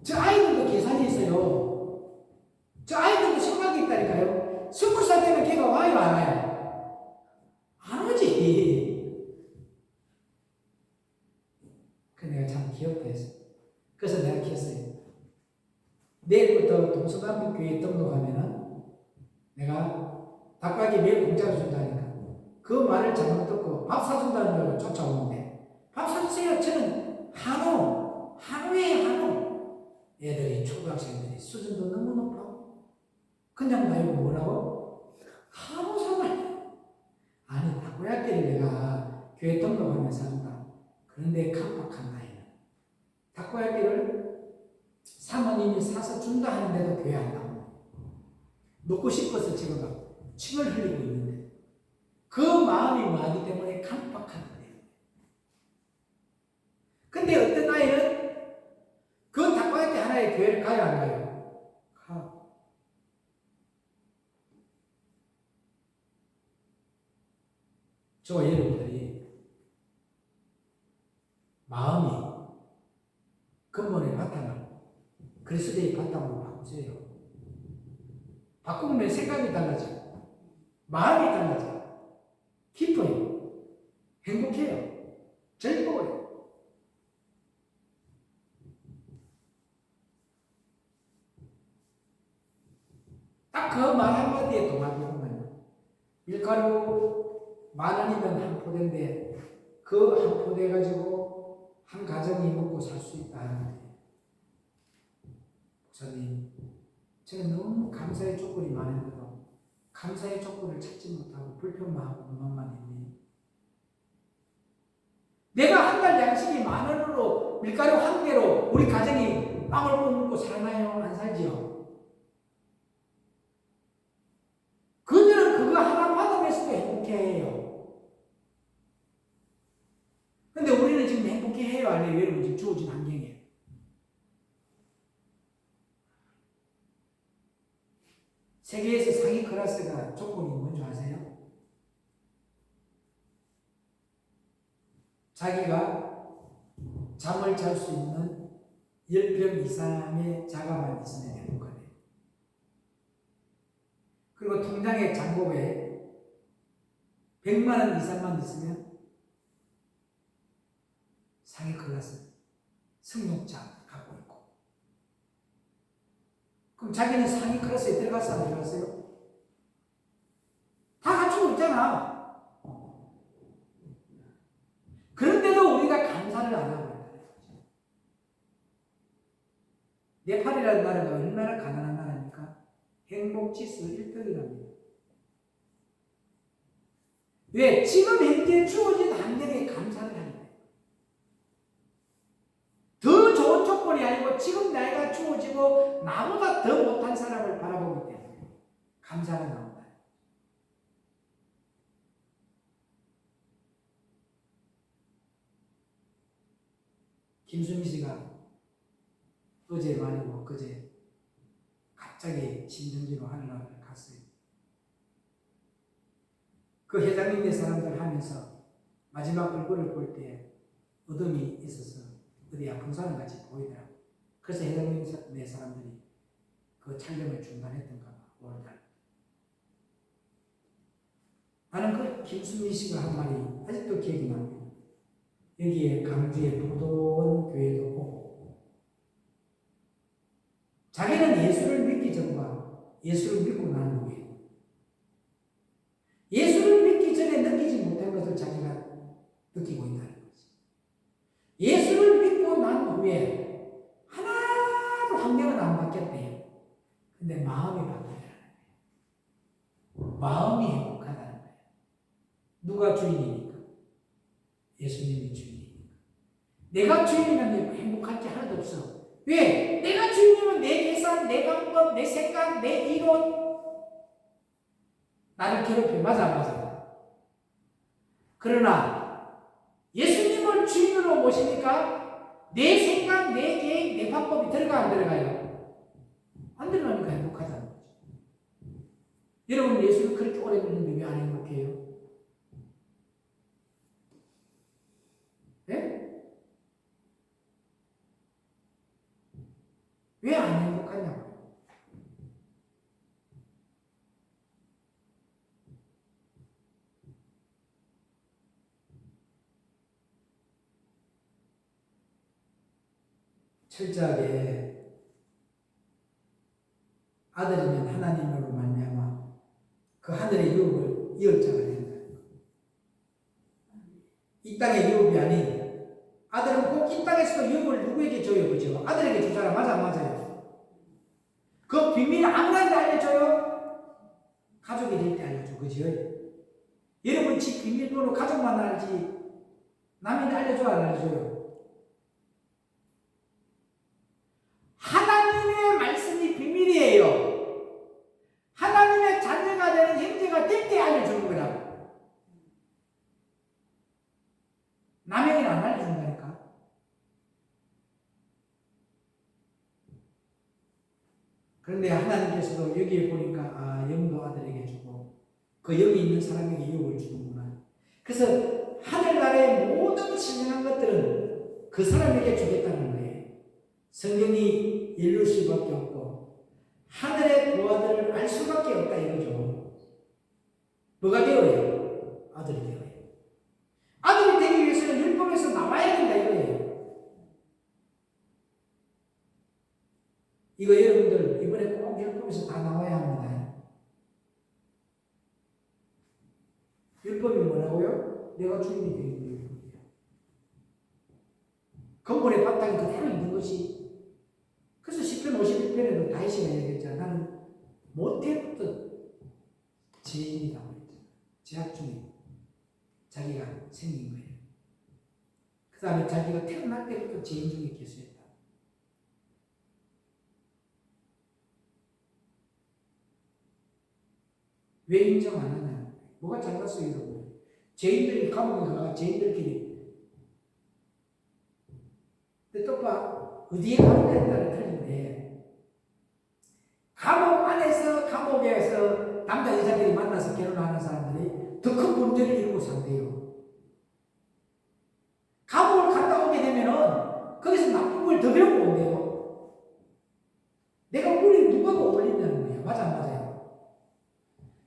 저 아이들도 계산이 있어요. 저 아이들도 생각이 있다니까요. 20살 되면 걔가 와요, 안 와요? 안 오지. 그 내가 참 귀엽다 했어. 그래서 내가 키웠어요. 내일부터 동서남북교회 등록하면은 내가 닭갈비 매일 공짜로 준다니까. 그 말을 잘못 듣고 밥 사준다는 걸 쫓아오는데 밥 사주세요. 저는 한우에 한우. 애들이 초등학생들이 수준도 너무 높아. 그냥 나이고 뭐라고? 한우 사달. 아니 닭고야끼를 내가 교회 등록하면 사준다. 그런데 깜빡한 나이는 닭고야끼를 사모님이 사서 준다 하는데도 교회 안 나오고 먹고 싶어서 지금 막 침을 흘리고 있는데 그 마음이 뭐하기 때문에 깜빡하는데. 근데 어떤 아이는 그 닭고야끼 하나에 교회를 가야 안 가요? 가. 저와 여러분들이 마음이 근본의 바탕을 그리스도의 바탕으로 바꾸세요. 바꾸면 생각이 달라져. 마음이 달라져. 기뻐요. 행복해요. 즐거워요. 딱 그 말 한마디에 동화되는 밀가루 10,000원이면 한 포대인데 그 한 포대 가지고 한 가정이 먹고 살 수 있다 하는데 목사님 저는 너무 감사의 조건이 많은데도 감사의 조건을 찾지 못하고 불평만 원망만 했니? 내가 한 달 양식이 10,000원으로 밀가루 한 개로 우리 가정이 빵을 못 먹고 살나요? 안 살지요? 그들은 그거 하나 받으면서도 행복해해요. 근데 우리는 지금 행복해해요? 안 해요? 여러분 지금 주어진 환경에. 세계에서 상위 클래스가 조건이 뭔지 아세요? 자기가 잠을 잘 수 있는 10평 이상의 자가만 있으면 행복하대요. 그리고 통장의 잔고에 100만원 이상만 있으면 상위 클래스 승용차 갖고 있고. 그럼 자기는 상위 클래스에 들어갔어 안 들어갔어요? 다 갖추고 있잖아. 그런데도 우리가 감사를 안 하고 있다. 네팔이라는 나라가 얼마나 가난한 나라입니까? 행복지수 1등이랍니다. 왜? 지금 현재 주어진 환경에 감사를 하는 거예요. 더 좋은 조건이 아니고 지금 내가 주어지고 나보다 더 못한 사람을 바라보기 때문에 감사가 나온다. 김수미 씨가 어제 말이고 그제 갑자기 신정지로 하늘나라를 갔어요. 그 회장님의 사람들 하면서 마지막 얼굴을 볼 때 어둠이 있어서 어디야 풍선을 같이 보이더라고. 그래서 회장님의 사람들이 그 촬영을 중단했던가 봐. 5월달. 나는 그 김수미 씨가 한 말이 아직도 기억이 납니다. 여기에 강주의 부도원 교회도 오고 자기는 예수를 믿기 전과 예수를 믿고 난 후에 예수를 믿기 전에 느끼지 못한 것을 자기가 느끼고 있다는 거지. 예수를 믿고 난 후에 하나도 환경은 안 바뀌었대요. 근데 마음이 바뀌더라는 거예요. 마음이 행복하다는 거예요. 누가 주인이니까? 예수님이 주인이니까. 내가 주인이면 행복할 게 하나도 없어. 왜? 내가 주인이면 내 계산, 내 방법, 내 생각, 내 이론 나를 괴롭혀. 맞아, 맞아. 그러나 예수님을 주인으로 모시니까 내 생각, 내 계획, 내 방법이 들어가 안 들어가요? 안 들어가니까 행복하잖아. 여러분 예수를 그렇게 오래 믿는데 왜 안 행복해요? 네? 왜 안 행복하냐고. 철저하게 아들이면 하나님으로 말미암아 그 하늘의 유업을 이을 자가 된다. 이 땅의 유업이 아닌 아들은 꼭 이 땅에서도 유업을 누구에게 줘요? 그죠? 아들에게 주잖아. 맞아, 맞아요. 그 비밀 아무한테 알려줘요? 가족이 될 때 알려줘. 그죠? 여러분 집 비밀번호 가족만 알지 남이 알려줘 안 알려줘요? 하나님의 말씀이 비밀이에요. 하나님의 자녀가 되는 형제가 될 때 알려주는 거라고. 남에게는 안 알려준다니까. 그런데 하나님께서도 여기에 보니까 영도 아들에게 주고 그 여기 있는 사람에게 유업을 주는구나. 그래서 하늘나라의 모든 신령한 것들은 그 사람에게 주겠다는 거예요. 성경이 이룰 수밖에 없고 하늘의 부하들을 알 수밖에 없다 이거죠. 뭐가 되어요? 아들이 되어요. 아들이 되기 위해서는 율법에서 나와야 된다 이거예요. 이거 여러분들 이번에 꼭 율법에서 다 나와야 합니다. 율법이 뭐라고요? 내가 주인이 되는 거예요. 근본의 바탕이 그대로 있는 것이. 그래서 시편 51편에도 다윗이가 얘기했잖아. 나는 모태부터 죄인이라고 했잖아. 죄악 중에 자기가 생긴 거예요. 그 다음에 자기가 태어날 때부터 죄인 중에 계수했다. 왜 인정 안 하냐? 뭐가 잘났어요, 여러분? 죄인들이 감옥에 가, 죄인들끼리. 근데 또 봐, 어디에 가느냐에 따라 틀린데, 감옥에서 남자 여자들이 만나서 결혼하는 사람들이 더 큰 문제를 일으고 산대요. 감옥을 갔다 오게 되면은 거기서 나쁜 걸 더 배우고 온대요. 내가 우리 누구하고 어울린다는 거야. 맞아, 맞아요.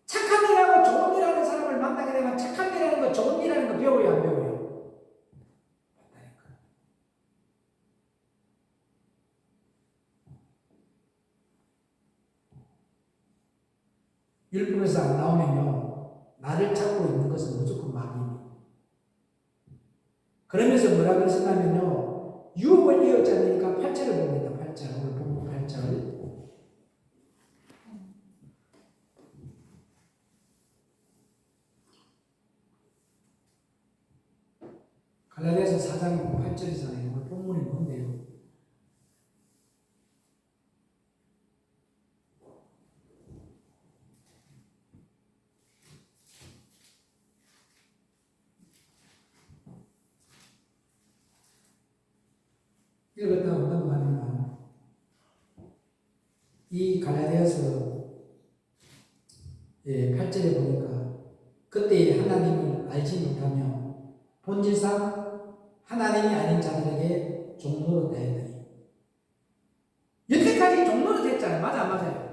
착한 일하고 좋은 일하는 사람을 만나게 되면 착한 일하는 거, 좋은 일하는 거 배워요, 안 배워요? 맞다니까. 율법에서 안 나오면요, 나를 찾고 있는 것은 무조건 마귀입니다. 그러면서 뭐라 그랬었냐면요, 유업을 이었지 않으니까 8절을 봅니다. 8절. 오늘 본문 8절. 갈라디아서 4장 8절이잖아요. 오늘 본문이 뭔데요? 읽었다가 넘어가면 이 갈라디아서 8절에 보니까 그때 하나님을 알지 못하며 본질상 하나님이 아닌 자들에게 종로로 되었더니 여태까지 종로로 됐잖아요. 맞아요.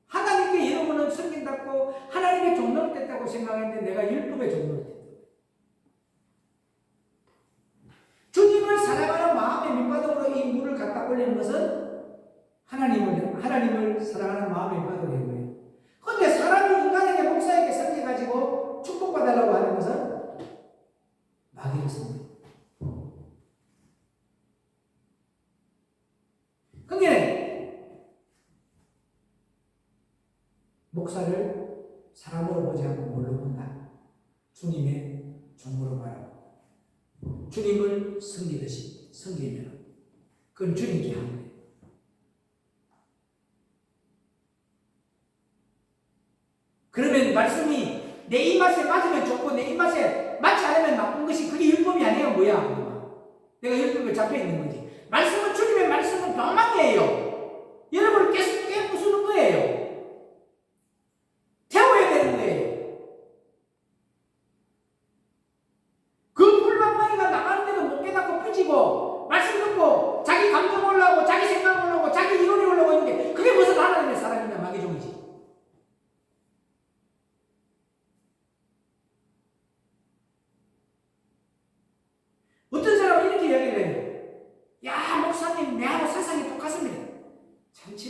하나님께 여러분은 섬긴다고 하나님의 종로로 됐다고 생각했는데 내가 율법의 종로로 됐다. 주님을 사랑하는 마음의 밑바닥으로 이 물을 갖다 올리는 것은 하나님을 사랑하는 마음의 밑바닥으로 한 거예요. 그런데 사람이 인간에게 목사에게 섬겨가지고 축복받으려고 하는 것은 마귀를 섬겨요. 그런데 목사를 사람으로 보지 않고 뭘로 본다? 주님의 종으로 봐요. 주님을 섬기듯이 섬기면 그건 주님께 하는 거예요. 그러면 말씀이 내 입맛에 맞으면 좋고 내 입맛에 맞지 않으면 나쁜 것이 그게 율법이 아니에요. 뭐야? 내가 율법에 잡혀 있는 거지. 말씀은 주님의 말씀은 방망이에요. 여러분을 계속 깨부수는 거예요.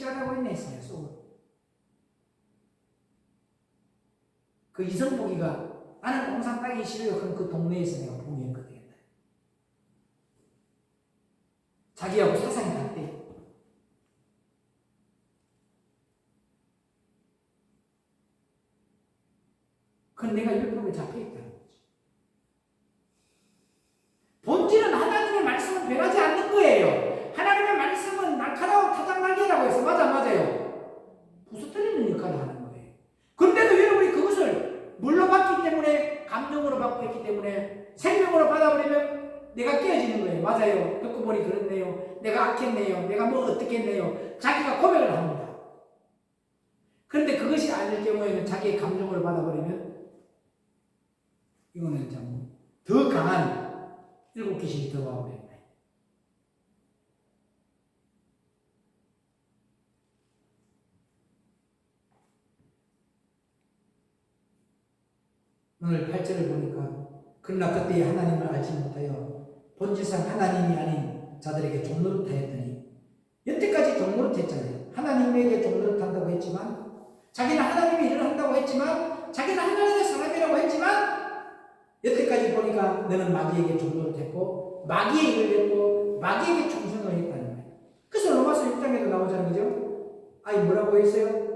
잘하고 있네 했어요. 속으로. 그 이성복이가 나는 공산 따기 싫어요. 그럼 그 동네에서 내가 봉이었거든요. 자기하고 사상이 같대. 그건 내가 율법에 잡혀있다는 거죠. 본질은 하나님의 말씀은 변하지 않는 거예요. 하나님의 말씀은 날카로운 타작날개라고 해서 맞아요. 부서뜨리는 역할을 하는 거예요. 그런데도 여러분이 그것을 뭘로 받기 때문에 감정으로 받고 있기 때문에 생명으로 받아버리면 내가 깨어지는 거예요. 맞아요. 듣고 보니 그렇네요. 내가 악했네요. 내가 뭐 어떻게 했네요. 자기가 고백을 합니다. 그런데 그것이 아닐 경우에는 자기의 감정으로 받아버리면 이거는 참 더 강한 일곱 귀신이 들어와 버렸네. 오늘 8절을 보니까 그러나 그때 하나님을 알지 못하여 본질상 하나님이 아닌 자들에게 종노릇하였더니 여태까지 종노릇했잖아요. 하나님에게 종노릇한다고 했지만 자기는 하나님의 일을 한다고 했지만 자기는 하나님의 사람이라고 했지만 여태까지 보니까 너는 마귀에게 종노릇했고 마귀의 일을 했고 마귀에게 충성을 했다는 거예요. 그래서 로마서 6장에도 나오잖아요. 그죠? 아니 뭐라고 했어요?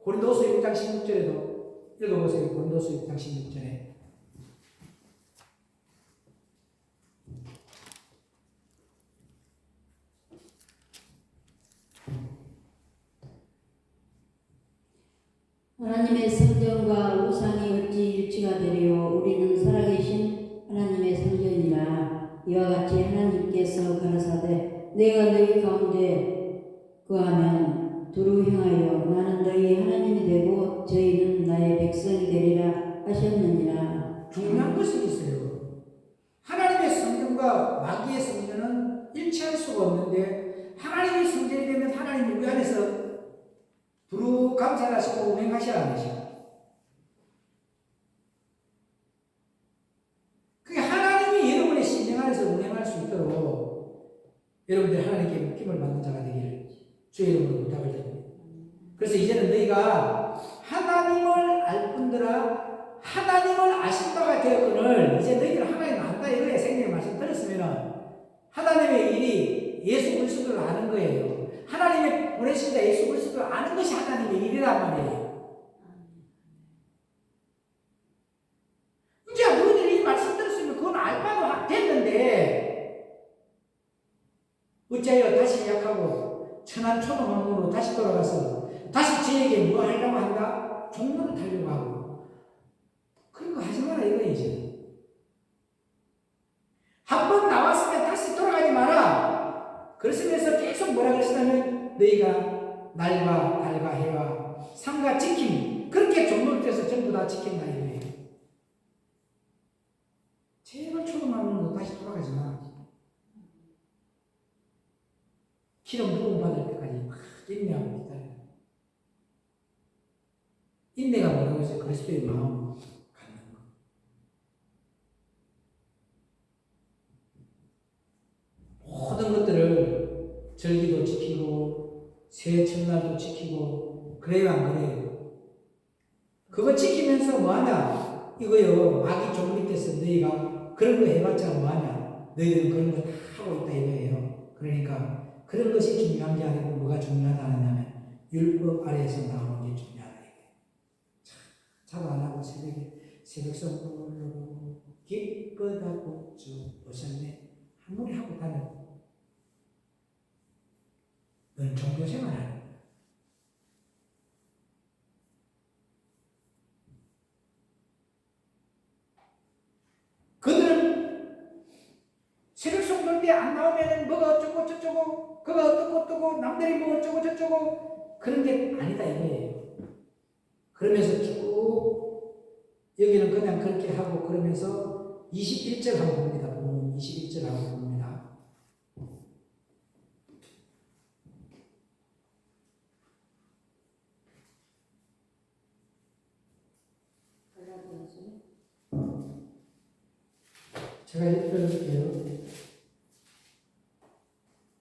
고린도서 6장 16절에도 읽어보세요. 고린도서 6장 16절에 하나님의 성전과 우상이 어찌 일치가 되리요. 우리는 살아계신 하나님의 성전이라. 이와 같이 하나님께서 가라사대 내가 너희 가운데 거하면 두루 향하여 나는 너희 하나님이 되고 저희는 나의 백성이 되리라 하셨느니라. 중요한 것이 있어요. 하나님의 성전과 마귀의 성전은 일치할 수가 없는데 하나님의 성전이 되면 하나님이 우리 안에서 두루 감찰하시고 운행하셔야 하시고 그게 하나님이 여러분의 심령 안에서 운행할 수 있도록 여러분들 하나님께 묶임을 받는 자가 되기를 주의 이름으로 부탁을 드립니다. 그래서 이제는 너희가 하나님을 알 뿐더러 하나님을 아실 바가 되었거늘 이제 너희들 하나님을 안다 이거예요. 생명의 말씀 들었으면 하나님의 일이 예수 그리스도를 아는 거예요. 하나님의 보내신 자 예수 그리스도를 아는 것이 하나님의 일이란 말이에요. 이제 너희들이 이 말씀 들었으면 그건 알 바가 됐는데 어찌하여 다시 약하고 천한 초동함으로 다시 돌아가서 다시 저에게 뭐 하려고 한다? 종로를 타려고 하고 그런 거 하지 마라 이거이지. 한 번 나왔으면 다시 돌아가지 마라. 그러시면서 계속 뭐라 그러시냐면 너희가 날과 달과 해와 상과 지킴 그렇게 종로를 떼서 전부 다 지킨다 이거예요. 제발 초동하면 다시 돌아가지 마. 기름 부음 받을 때까지 막 인내하고 있다. 인내가 뭐라고 해서 그리스도의 마음 갖는 거. 모든 것들을 절기도 지키고 새 첫날도 지키고 그래요 안 그래요? 그거 지키면서 뭐하냐? 이거요 마귀 종 밑에서 너희가 그런 거 해봤자 뭐하냐? 너희들은 그런 거 다 하고 있다 이거예요. 그러니까 그런 것이 중요한 게 아니고 뭐가 중요하다느냐면 율법 아래에서 나오는 게 중요하다. 자도 안 하고 새벽 성불로 기쁘다고 쭉 오셨네. 한 무리 하고 다녀. 넌 종교생활 하는 거야. 그들은 새벽 성불 때 안 나오면 뭐가 어쩌고 저쩌고 그가 어떻고 남들이 뭐 어쩌고 저쩌고 그런 게 아니다 이거예요. 그러면서 쭉 여기는 그냥 그렇게 하고 그러면서 21절 하고 봅니다. 보면 21절 하고 봅니다. 제가 읽어볼게요.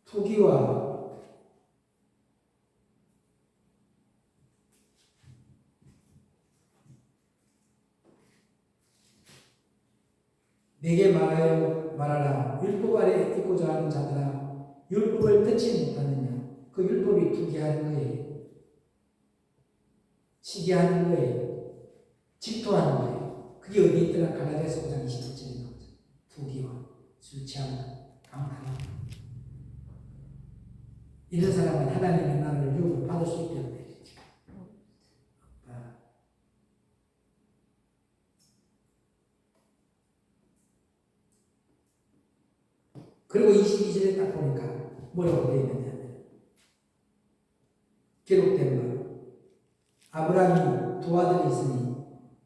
투기와 내게 말하라. 율법 아래 있고자 하는 자들아, 율법을 듣지 못하느냐. 그 율법이 투기하는 거예요. 시기하는 거예요. 질투하는 거예요. 그게 어디 있더라? 갈라디아서 5장 21절에 나오죠. 투기와 술 취함, 강탈함. 이런 사람은 하나님의 나라를 유혹을 받을 수 있기 때문에 그리고 22절에 딱 보니까 뭐라고 되어 있느냐면 기록된 바 아브라함이 두 아들이 있으니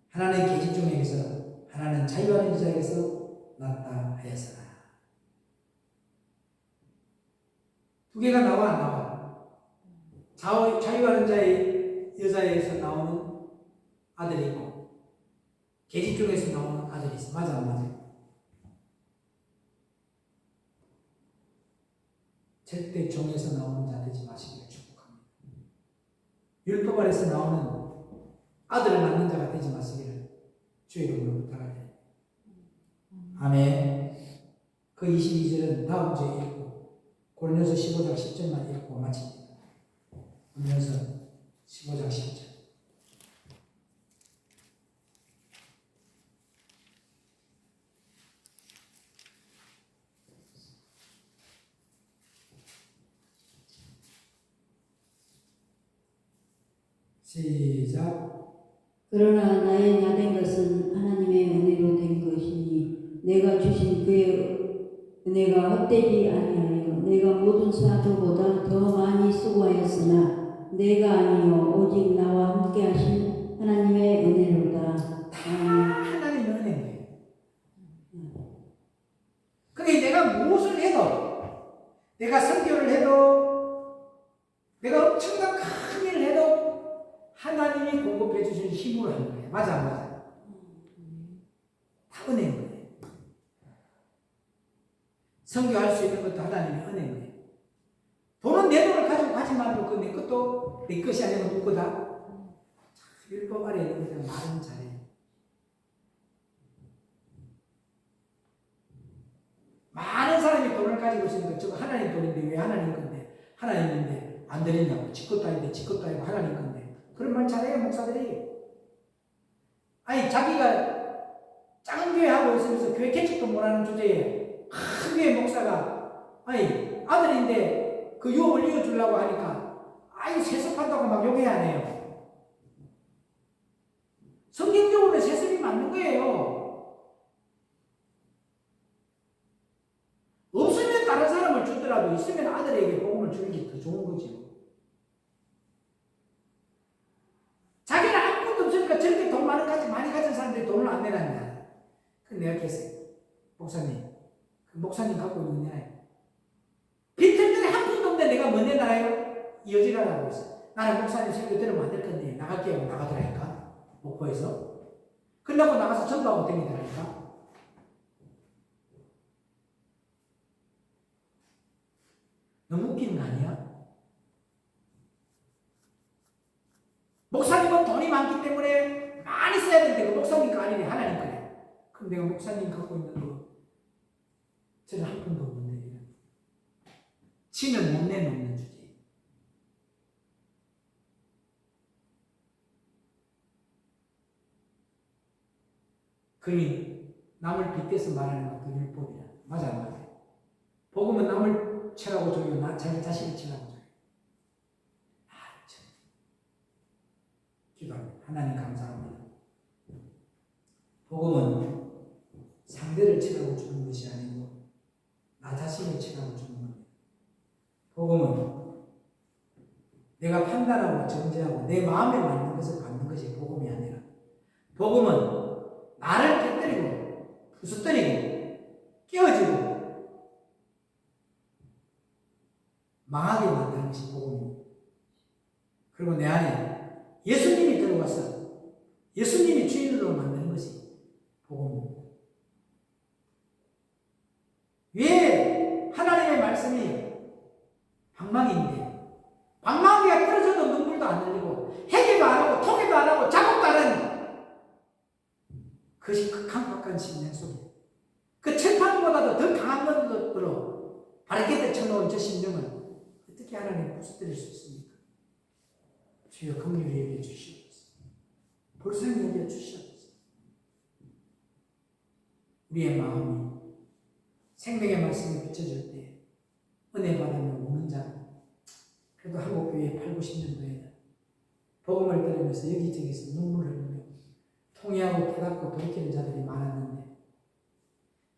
하나는 계집 중에서 하나는 자유하는 여자에게서 낳았다 하였으나 두 개가 나와 안 나와? 자유하는 자의 여자에서 나오는 아들이 있고 계집 중에서 나오는 아들이 있어. 맞아 안 맞아? 절대 종에서 나오는 자 되지 마시기를 축복합니다. 율법 아래서 나오는 아들을 낳는 자가 되지 마시기를 주의 이름으로 부탁합니다. 아멘. 그 22절은 다음 주에 읽고 고린도서 15장 10절만 읽고 마칩니다. 고린도서 15장 10절. 시작. 그러나 나의 나된 것은 하나님의 은혜로 된 것이니 내가 주신 그의 은혜가 헛되지 아니하여 내가 모든 사도보다 더 많이 수고하였으나 내가 아니요 오직 나와 함께 하신 하나님의 은혜로다. 하나님의 은혜예요. 그게 내가 무엇을 해도, 내가 선교를 해도, 내가 엄청난 큰 일을 해도 하나님이 공급해 주신 힘으로 하는 거예요. 맞아 안 맞아? 다 은혜인 거예요. 선교할 수 있는 것도 하나님의 은혜인 거예요. 돈은 내 돈을 가지고 가지만 않고 내 것도 내 것이 아니고 누구 거다? 율법 아래 있는 것들 말은 잘해. 많은 사람이 돈을 가지고 있으니까 저거 하나님 돈인데 왜 하나님 건데 하나님인데 안 드리냐고 지 것도 아닌데 지 것도 아니고 하나님 건데 그런 말 잘해요 목사들이. 아니 자기가 작은 교회 하고 있으면서 교회 개척도 못하는 주제에 큰 교회 목사가 아니 아들인데 그 유업을 이어주려고 하니까 아이 세습한다고 막 욕해야 하네요. 성경적으로 세습이 맞는 거예요. 없으면 다른 사람을 주더라도 있으면 아들에게 복음을 주는 게 더 좋은 거죠. 자기는 아무것도 없으니까 저렇게 돈 많이 가진 사람들이 돈을 안 내놨냐. 그래서 내가 그랬어요. 목사님, 그 목사님 갖고 있는 게 빚을 전에 한 푼도 없는데 내가 뭐 내놔요? 여지라고 했어요. 나는 목사님 설교 들으면 안 될 건데 나갈게요. 나가더라니까. 목포에서. 끝나고 나가서 전도하고 다니더라니까. 너무 웃기는 거 아니야? 목사님은 돈이 많기 때문에 많이 써야 되는데 그 목사님 거 아니네. 하나님 거네. 그럼 내가 목사님 갖고 있는 거 저는 한 푼도 없는데 치는 못 내놓는 주제. 그러니 남을 빗대서 말하는 것도 율법이야. 맞아 안 맞아? 복음은 남을 치라고 줘요. 자기 자신을 치라고 줘요. 기도합니다. 하나님 감사합니다. 복음은 상대를 치라고 주는 것이 아니고 나 자신을 치라고 주는 겁니다. 복음은 내가 판단하고 정죄하고 내 마음에 맞는 것을 받는 것이 복음이 아니라 복음은 나를 깨뜨리고 부수뜨리고 깨어지고 망하게 만드는 것이 복음입니다. 그리고 내 안에 예수님이 들어와서 예수님이 주인으로 만드는 것이 복음입니다. 왜 하나님의 말씀이 방망이인데 방망이가 떨어져도 눈물도 안 흘리고 해계도 안 하고 토기도 안 하고 작업도 안 하는 그것이 극한박한 심령 속에 것보다도 더 강한 것으로 바르게 덮쳐놓은 저 심령을 어떻게 하나님 부숴드릴 수 있습니까? 주여 긍휼히 여겨 주시옵소서. 불쌍히 여겨 주시옵소서. 우리의 마음이 생명의 말씀을 비춰줄 때 은혜 받으며 우는 자, 그래도 한국교회 8, 90년도에는 복음을 들으면서 여기저기서 눈물을 흘리며 통회하고 깨닫고 돌이키는 자들이 많았는데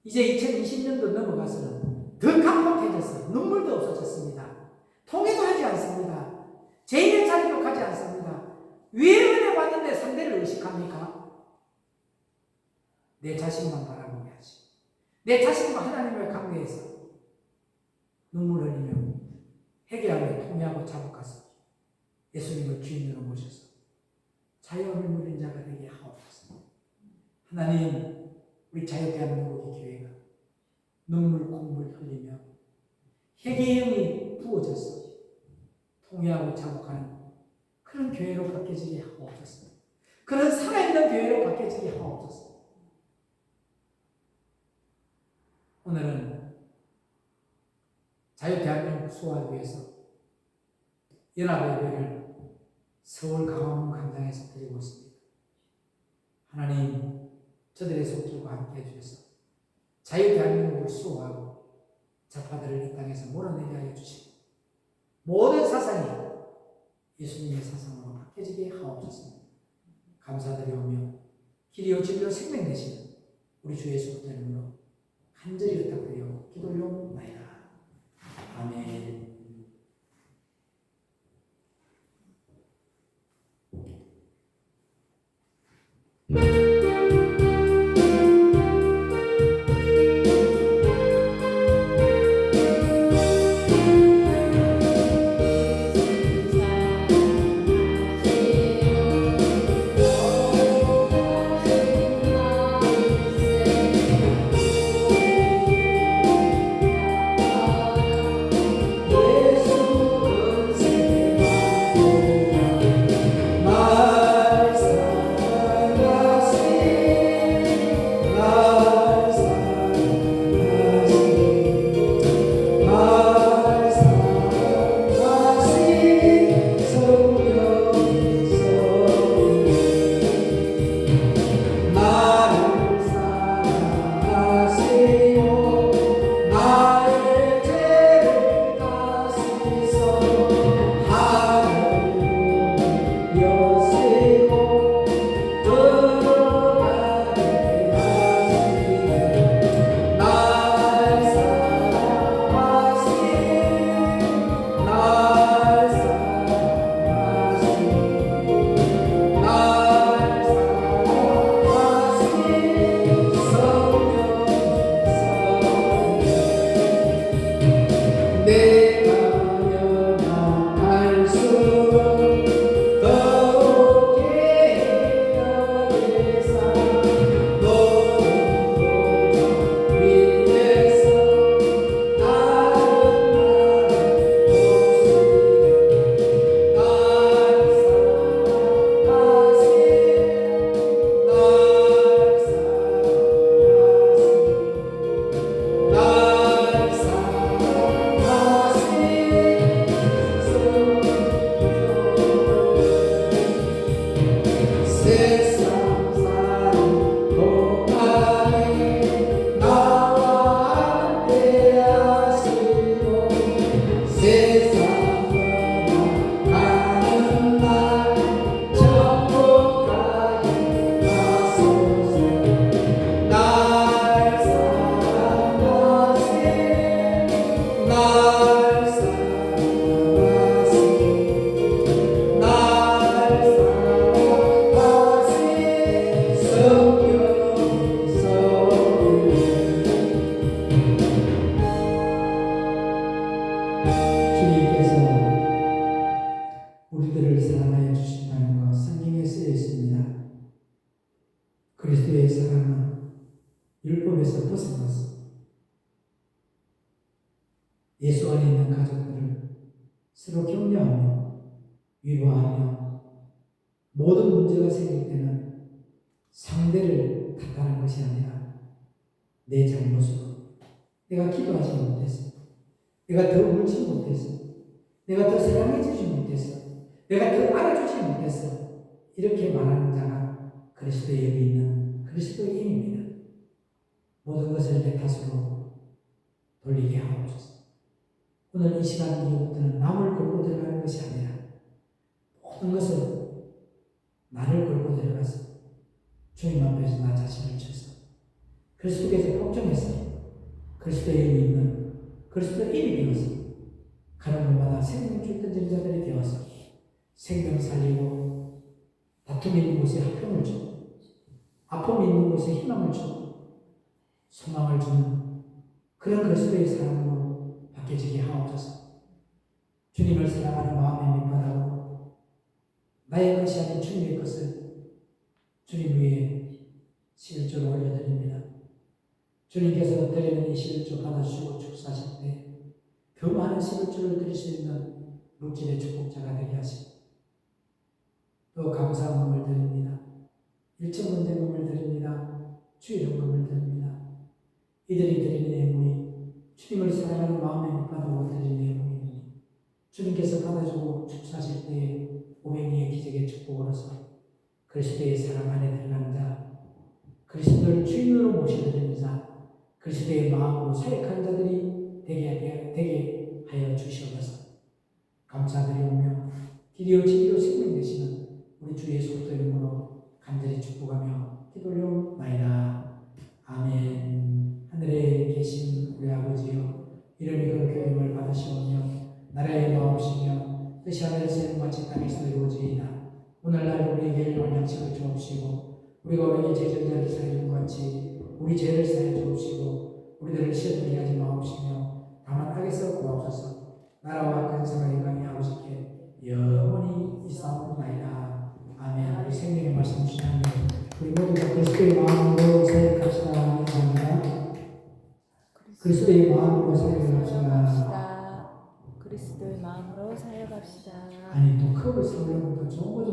이제 2020년도 넘어가서는 더 강폭해져서 눈물도 없어졌습니다. 통회도 하지 않습니다. 죄인의 자리도 가지 않습니다. 왜 은혜 받는데 상대를 의식합니까? 내 자신만 바라보게 하지. 내 자신과 하나님을 강구해서 눈물 흘리며 회개하며 통회하고 자복하서 예수님을 주인으로 모셔서 자유함을 누린 자가 되게 하옵소서. 하나님, 우리 자유대한민국의 교회가 눈물 콧물 흘리며 회개의 영이 부어져서 통회하고 자복하는 그런 교회로 바뀌어지게 하옵소서. 그런 살아있는 교회로 바뀌어지게 하옵소서. 오늘은 자유대한민국 수호하기 위해서 연합예배를 서울 강화문 광장에서 드리고 있습니다. 하나님, 저들의 손길과 함께 해주셔서 자유대한민국을 수호하고 좌파들을 이 땅에서 몰아내게 하여 주시고 모든 사상이 예수님의 사상으로 바뀌어지게 하옵소서. 감사드리오며 길이요 진리요 생명 되시는 우리 주 예수 그리스도 이름으로 간절히 부탁드려 기도리옵나이다. 아멘. 우리들을 사랑하여 주신다는 것 성경에 쓰여 있습니다. 그리스도의 사랑은 율법에서 벗어났습니다. 예수 안에 있는 가족들을 서로 격려하며 위로하며 모든 문제가 생길 때는 상대를 탓하는 것이 아니라 내 잘못으로 내가 기도하지 못했어. 내가 더 울지 못했어. 내가 더 사랑해주지 못했어. 내가 더 알아주지 못했어. 이렇게 말하는 자가 그리스도에 여기 있는 그리스도인입니다. 모든 것을 내 탓으로 돌리게 하옵소서. 오늘 이 시간 이후부터는 남을 걸고 들어가는 것이 아니라 모든 것을 나를 걸고 들어가서 주님 앞에서 나 자신을 쳐서 그리스도께서 걱정해서 그리스도에 있는 그리스도인이 되어서 가는 곳마다 생명 줄 던지는 자들이 되어서 생명 살리고 다툼 있는 곳에 화평을 주고 아픔 있는 곳에 희망을 주고 소망을 주는 그런 그리스도의 사랑으로 바뀌어지게 하옵소서. 주님을 사랑하는 마음에 밑바라고 나의 것이 아닌 주님의 것을 주님 위에 11조를 올려드립니다. 주님께서 드리는 이 11조 받아주시고 축사하실 때 더 많은 11조를 드릴 수 있는 물질의 축복자가 되게 하시고 또 감사금을 드립니다. 일천번제금을 드립니다. 주일헌금을 드립니다. 이들이 드리는 예물이 주님을 사랑하는 마음에 밑바닥으로 드리는 예물이니 주님께서 받아주고 축사하실 때에 오행이의 기적의 축복으로서 그리스도의 사랑 안에 들어가는 자, 그리스도를 주인으로 모셔드리는 자, 그리스도의 마음으로 사역하는 자들이 되게 하여 주시옵소서. 감사드리오며 기리오 지리오 생명 되시는 우리 주 예수 그리스도 이름으로 간절히 축복하며 기도 올려옵나이다. 아멘. 하늘에 계신 우리 아버지여, 이름이 거룩히 여김을 받으시오며 나라의 마옵시며 뜻이 하늘에서 같이 땅에서 이루어지이다. 오늘날 우리에게 일용할 양식을 주옵시고 우리가 우리에게 죄전자를 사하는 것 같이 우리 죄를 사하여 주옵시고 우리들을 시험하게 하지 마옵시며 다만 악에서 구하옵소서. 나라와 근세와 영광이 아버지께 영원히 있사옵나이다. 아멘. 우리 생명의 말씀 주시는 우리 모두가 그리스도의 마음으로 사역합시다. 감사합니다. 그리스도의 마음으로 사역합시다. 그리스도의 마음으로 사역합시다. 아니 또 컵을 사오려면 더 좋은 거좀